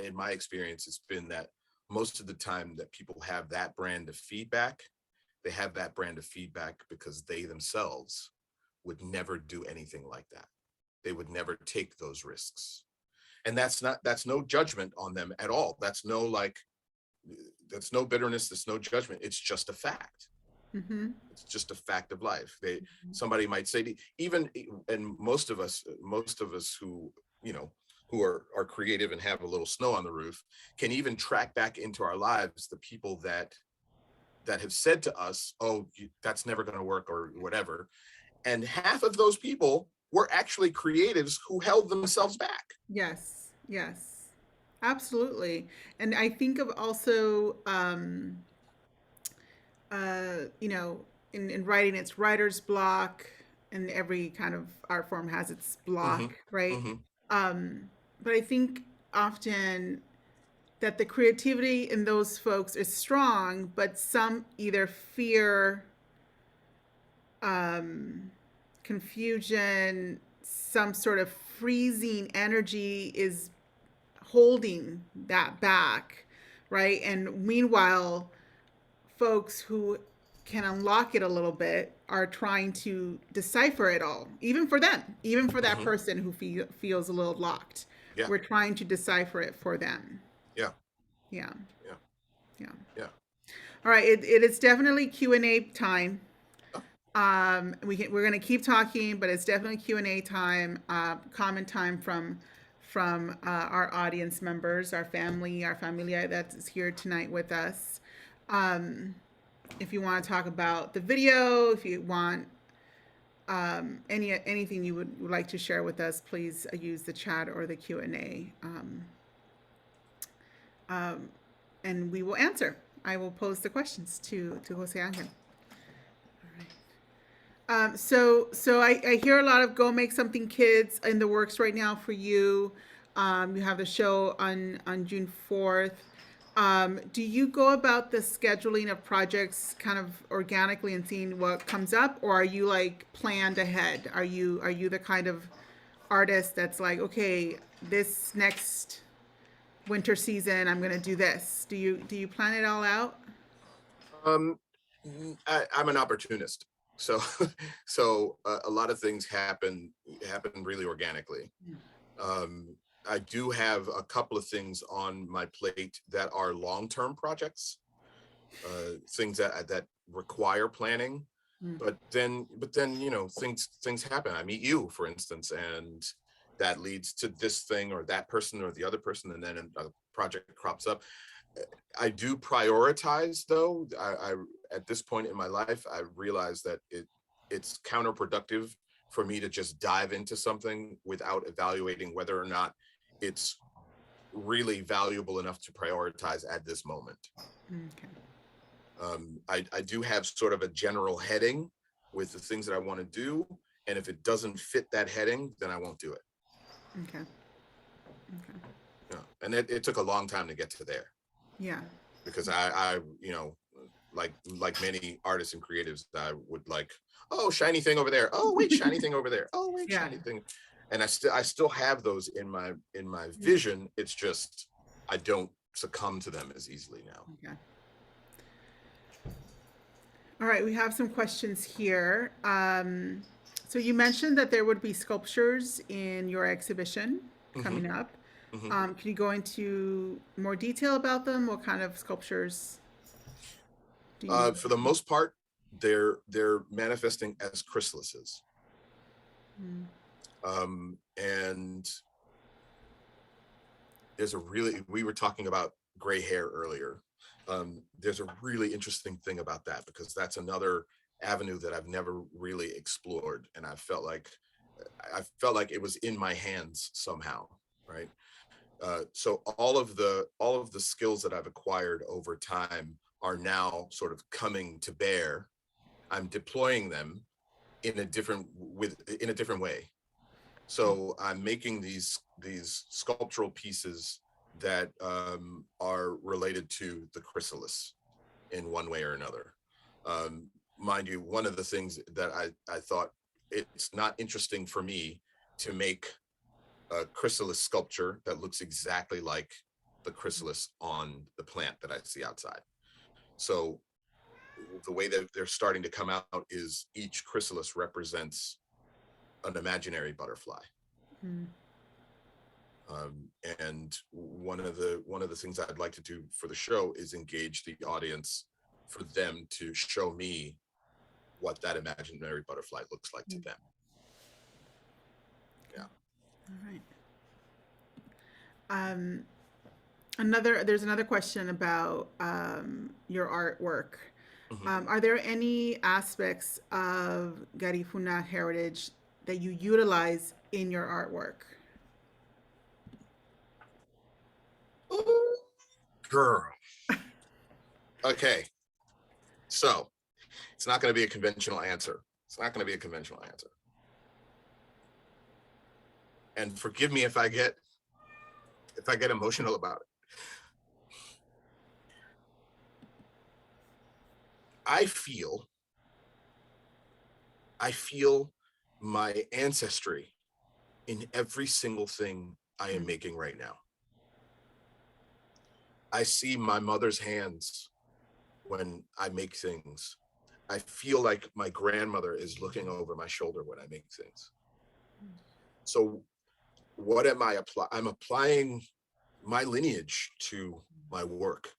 in my experience, it's been that most of the time that people have that brand of feedback, they have that brand of feedback because they themselves would never do anything like that. They would never take those risks. And that's no judgment on them at all. That's no bitterness, there's no judgment. It's just a fact. Mm-hmm. It's just a fact of life. Somebody might say, and most of us who, who are creative and have a little snow on the roof, can even track back into our lives the people that have said to us, oh, that's never going to work, or whatever. And half of those people were actually creatives who held themselves back. Yes. Absolutely. And I think of also, in writing, it's writer's block, and every kind of art form has its block, mm-hmm. right? Mm-hmm. But I think often that the creativity in those folks is strong, but some either fear, confusion, some sort of freezing energy is holding that back, right? And meanwhile, folks who can unlock it a little bit are trying to decipher it all, even for them, even for that mm-hmm. person who feels a little locked. Yeah. We're trying to decipher it for them. Yeah. All right, it is definitely Q&A time. We're going to keep talking, but it's definitely Q&A time, comment time from our audience members, our familia that's here tonight with us. If you want to talk about the video, if you want anything you would like to share with us, please use the chat or the Q&A, and we will answer. I will pose the questions to Jose Angel. All right. So I hear a lot of Go Make Something Kids in the works right now for you. You have the show on June 4th. Do you go about the scheduling of projects kind of organically and seeing what comes up, or are you like planned ahead? Are you the kind of artist that's like, okay, this next winter season I'm going to do this? Do you plan it all out? I'm an opportunist. So a lot of things happen really organically. I do have a couple of things on my plate that are long-term projects, things that require planning. But then, you know, things happen. I meet you, for instance, and that leads to this thing or that person or the other person, and then a project crops up. I do prioritize, though. I at this point in my life, I realize that it's counterproductive for me to just dive into something without evaluating whether or not it's really valuable enough to prioritize at this moment. Okay. I do have sort of a general heading with the things that I want to do, and if it doesn't fit that heading, then I won't do it. Okay. Okay. Yeah. And it took a long time to get to there. Yeah. Because I you know, like many artists and creatives, I would like, oh, shiny thing over there. Oh, wait, shiny thing over there. Oh, wait, Yeah. shiny thing. And I still have those in my vision. It's just I don't succumb to them as easily now. Okay. All right, we have some questions here. So you mentioned that there would be sculptures in your exhibition coming up. Can you go into more detail about them? What kind of sculptures do you For the most part, they're manifesting as chrysalises. And there's we were talking about gray hair earlier. There's a really interesting thing about that, because that's another avenue that I've never really explored, and I felt like it was in my hands somehow, right? So all of the skills that I've acquired over time are now sort of coming to bear. I'm deploying them in a different way. So I'm making these sculptural pieces that are related to the chrysalis in one way or another. Mind you, one of the things that I thought, it's not interesting for me to make a chrysalis sculpture that looks exactly like the chrysalis on the plant that I see outside. So the way that they're starting to come out is each chrysalis represents an imaginary butterfly. And one of the things I'd like to do for the show is engage the audience for them to show me what that imaginary butterfly looks like to them. Yeah. All right. There's another question about your artwork. Are there any aspects of Garifuna heritage that you utilize in your artwork? Ooh, girl. Okay. So it's not going to be a conventional answer. And forgive me if I get emotional about it. I feel my ancestry in every single thing I am making right now. I see my mother's hands when I make things. I feel like my grandmother is looking over my shoulder when I make things. So what am I applying? I'm applying my lineage to my work.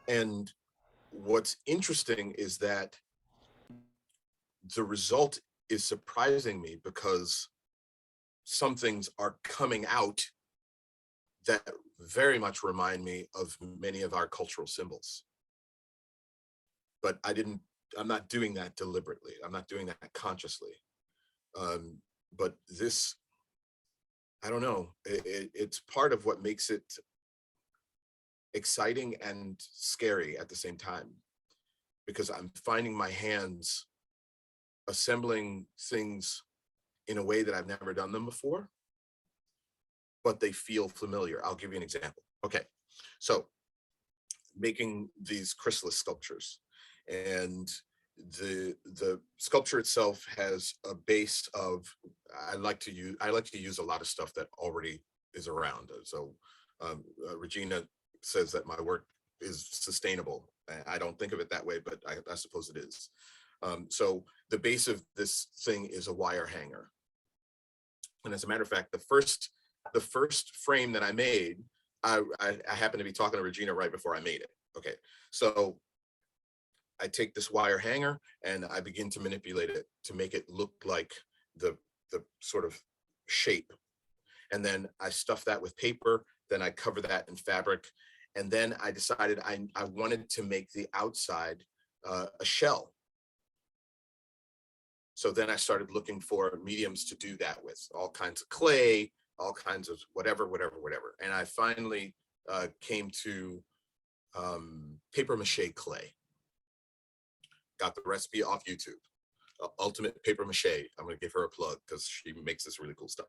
And what's interesting is that the result is surprising me, because some things are coming out that very much remind me of many of our cultural symbols. But I'm not doing that deliberately. I'm not doing that consciously. But this, I don't know, it's part of what makes it exciting and scary at the same time, because I'm finding my hands assembling things in a way that I've never done them before, but they feel familiar. I'll give you an example. Okay, so making these chrysalis sculptures, and the sculpture itself has a base of, I like to use a lot of stuff that already is around. So Regina says that my work is sustainable. I don't think of it that way, but I suppose it is. So the base of this thing is a wire hanger. And as a matter of fact, the first the first frame that I made, I happened to be talking to Regina right before I made it. Okay, so I take this wire hanger and I begin to manipulate it to make it look like the sort of shape. And then I stuff that with paper, then I cover that in fabric. And then I decided I wanted to make the outside a shell. So then I started looking for mediums to do that with, all kinds of clay, all kinds of whatever. And I finally came to paper mache clay. Got the recipe off YouTube. Ultimate paper mache. I'm going to give her a plug because she makes this really cool stuff.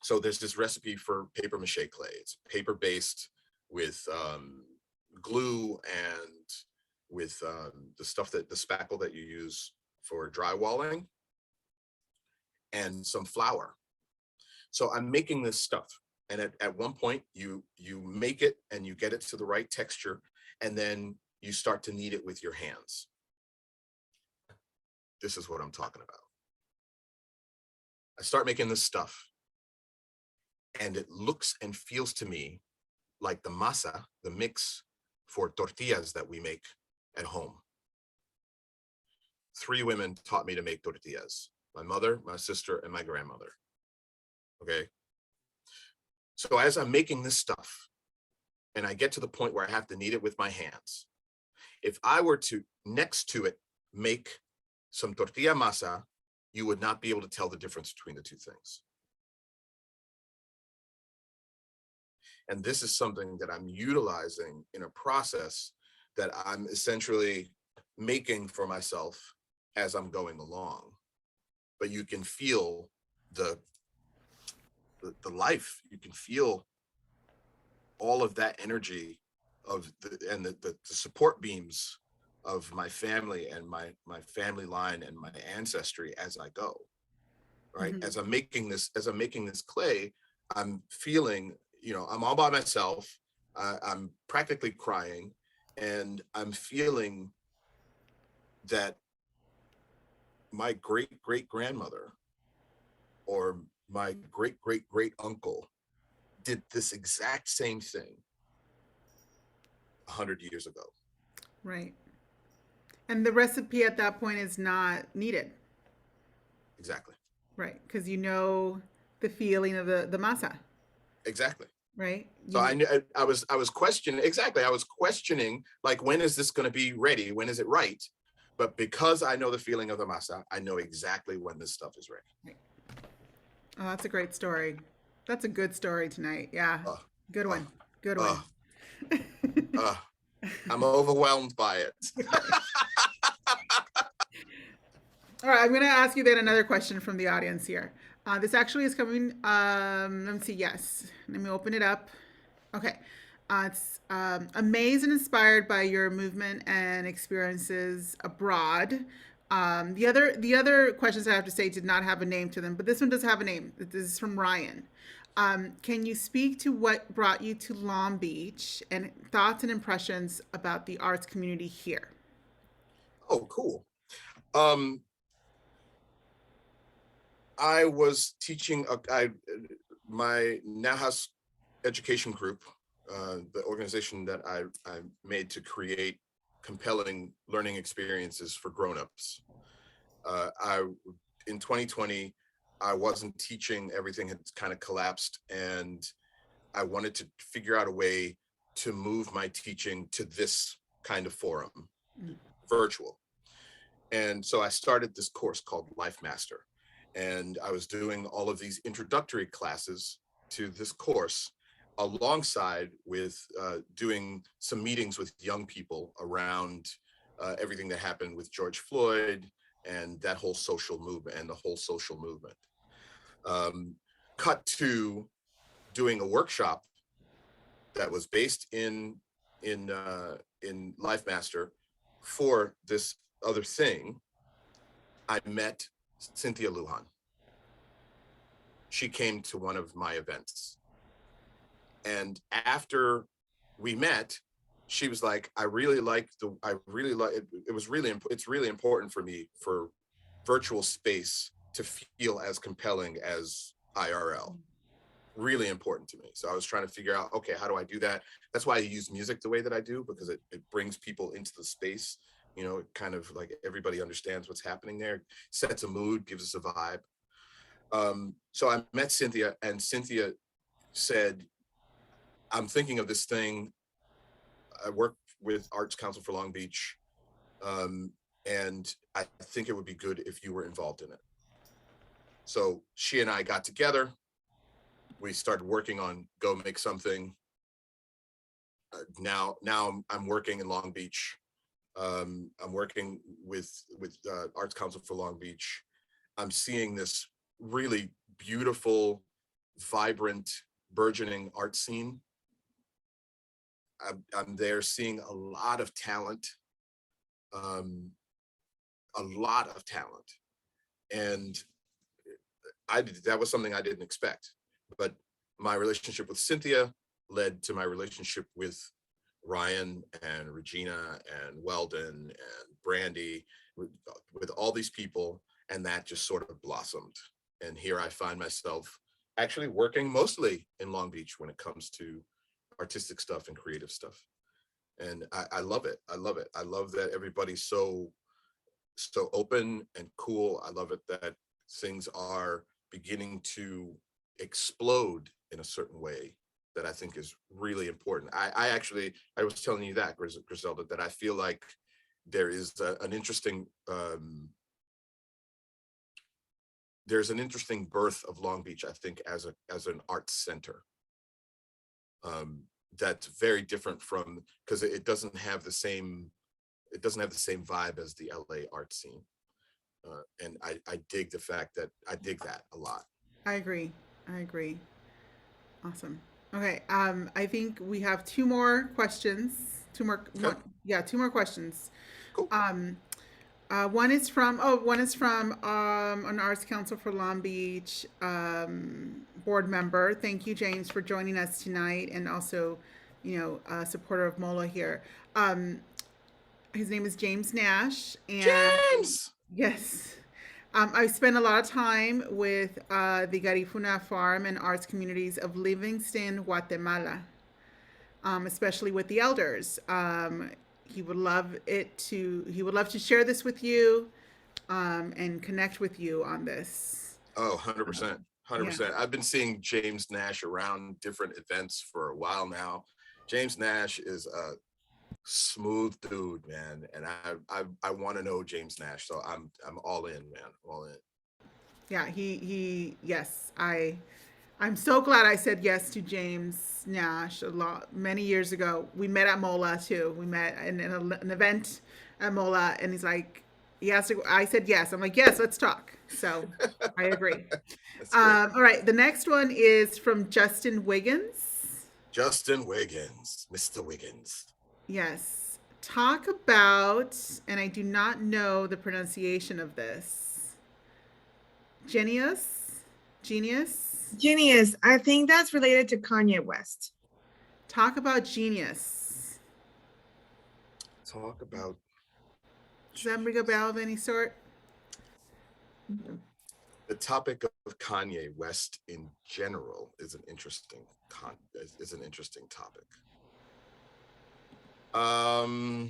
So there's this recipe for paper mache clay. It's paper based with glue and with the spackle that you use for drywalling and some flour. So I'm making this stuff. And at one point you make it and you get it to the right texture, and then you start to knead it with your hands. This is what I'm talking about. I start making this stuff and it looks and feels to me like the masa, the mix for tortillas that we make at home. 3 women taught me to make tortillas: my mother, my sister, and my grandmother. Okay. So as I'm making this stuff and I get to the point where I have to knead it with my hands, if I were to next to it make some tortilla masa, you would not be able to tell the difference between the two things. And this is something that I'm utilizing in a process that I'm essentially making for myself as I'm going along. But you can feel the life, you can feel all of that energy of the support beams of my family and my family line and my ancestry as I go, right? Mm-hmm. As I'm making this clay, I'm feeling, I'm all by myself. I'm practically crying, and I'm feeling that my great-great-grandmother or my great-great-great-uncle did this exact same thing 100 years ago. Right. And the recipe at that point is not needed. Exactly. Right. Because you know the feeling of the masa. Exactly. Right. So I was questioning, exactly. I was questioning, like, when is this going to be ready? When is it right? But because I know the feeling of the masa, I know exactly when this stuff is ready. Right. Oh, that's a great story. That's a good story tonight. Yeah. Good one. Good one. I'm overwhelmed by it. All right, I'm going to ask you then another question from the audience here. This actually is coming, let me see, yes. Let me open it up. Okay. It's amazed and inspired by your movement and experiences abroad. The other questions I have to say did not have a name to them, but this one does have a name. This is from Ryan. Can you speak to what brought you to Long Beach and thoughts and impressions about the arts community here? Oh, cool. I was teaching my Najas education group, the organization that I made to create compelling learning experiences for grownups. In 2020, I wasn't teaching, everything had kind of collapsed, and I wanted to figure out a way to move my teaching to this kind of forum, virtual. And so I started this course called Life Master. And I was doing all of these introductory classes to this course alongside with doing some meetings with young people around everything that happened with George Floyd and that whole social movement and the whole social movement. Cut to doing a workshop that was based in Life Master for this other thing. I met Cynthia Lujan. She came to one of my events. And after we met, she was like, it's really important for me for virtual space to feel as compelling as IRL. really important to me. So I was trying to figure out, okay, how do I do that? That's why I use music the way that I do, because it brings people into the space. You know, it kind of like everybody understands what's happening there, sets a mood, gives us a vibe. So I met Cynthia, and Cynthia said, I'm thinking of this thing. I work with Arts Council for Long Beach, and I think it would be good if you were involved in it. So she and I got together. We started working on Go Make Something. Now I'm working in Long Beach. I'm working with Arts Council for Long Beach. I'm seeing this really beautiful, vibrant, burgeoning art scene. I'm there seeing a lot of talent, and that was something I didn't expect. But my relationship with Cynthia led to my relationship with Ryan and Regina and Weldon and Brandy, with all these people, and that just sort of blossomed. And here I find myself actually working mostly in Long Beach when it comes to artistic stuff and creative stuff. And I love it. I love it. I love that everybody's so open and cool. I love it that things are beginning to explode in a certain way that I think is really important. I was telling you that, Griselda, that I feel like there is an interesting there's an interesting birth of Long Beach, I think, as an arts center. That's very different from, because it doesn't have the same vibe as the LA art scene. And I dig the fact that I dig that a lot. I agree. Awesome. Okay. I think we have two more questions. Okay. Two more questions. Cool. One is from an Arts Council for Long Beach board member. Thank you, James, for joining us tonight, and also, a supporter of MOLA here. His name is James Nash. And James! Yes. I spent a lot of time with the Garifuna farm and arts communities of Livingston, Guatemala, especially with the elders. He would love to share this with you and connect with you on this. Oh, 100%. 100%. Yeah. I've been seeing James Nash around different events for a while now. James Nash is a smooth dude, man, and I want to know James Nash, so I'm all in, man, all in. Yeah, yes, I'm so glad I said yes to James Nash many years ago. We met at MOLA too. We met in an event at MOLA, and he's like, I said yes. I'm like, yes, let's talk. So I agree. All right, the next one is from Justin Wiggins. Justin Wiggins, Mr. Wiggins. Yes. Talk about, and I do not know the pronunciation of this, Genius. I think that's related to Kanye West. Talk about genius. Talk about. Does that ring a bell of any sort? The topic of Kanye West in general is an interesting topic. A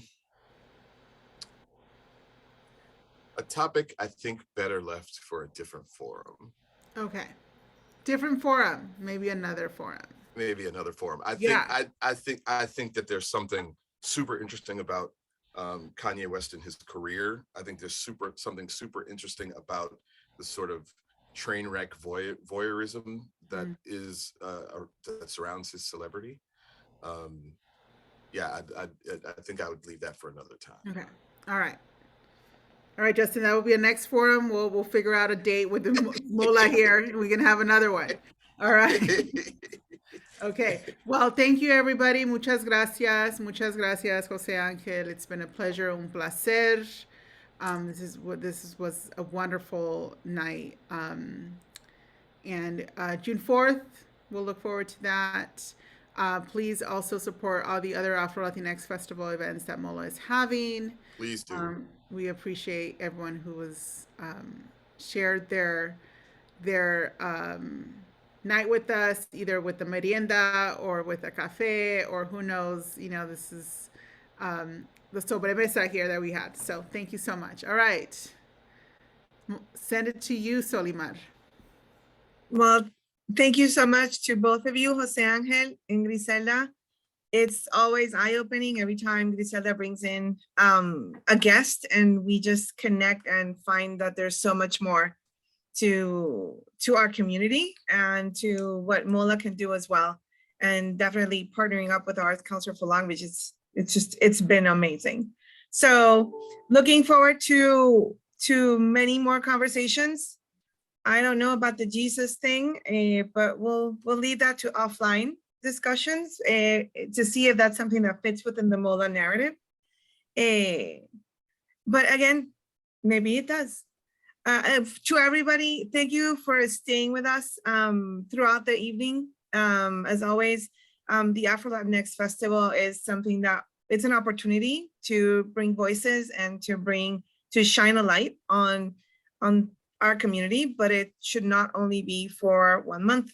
topic I think better left for a different forum. Okay. Different forum, maybe another forum. I think that there's something super interesting about Kanye West and his career. I think there's something super interesting about the sort of train wreck voyeurism that is that surrounds his celebrity. Yeah, I think I would leave that for another time. Okay. All right, Justin, that will be a next forum. We'll figure out a date with the MOLA here, and we can have another one. All right. Okay. Well, thank you, everybody. Muchas gracias, Jose Angel. It's been a pleasure, un placer. This was a wonderful night. And June 4th, we'll look forward to that. Please also support all the other Afro Latinx Festival events that MOLA is having. Please do. We appreciate everyone who was shared their night with us, either with the merienda or with a cafe, or who knows, this is the sobremesa here that we had. So thank you so much. All right. Send it to you, Solimar. Well, thank you so much to both of you, Jose Angel and Griselda. It's always eye-opening every time Griselda brings in a guest and we just connect and find that there's so much more to our community and to what MOLA can do as well. And definitely partnering up with the Arts Council for Long Beach, it's been amazing. So looking forward to many more conversations. I don't know about the Jesus thing, but we'll leave that to offline discussions to see if that's something that fits within the MOLA narrative. But again, maybe it does. To everybody, thank you for staying with us throughout the evening. As always, the Afro Latinx Festival is something that it's an opportunity to bring voices and to shine a light on our community, but it should not only be for 1 month.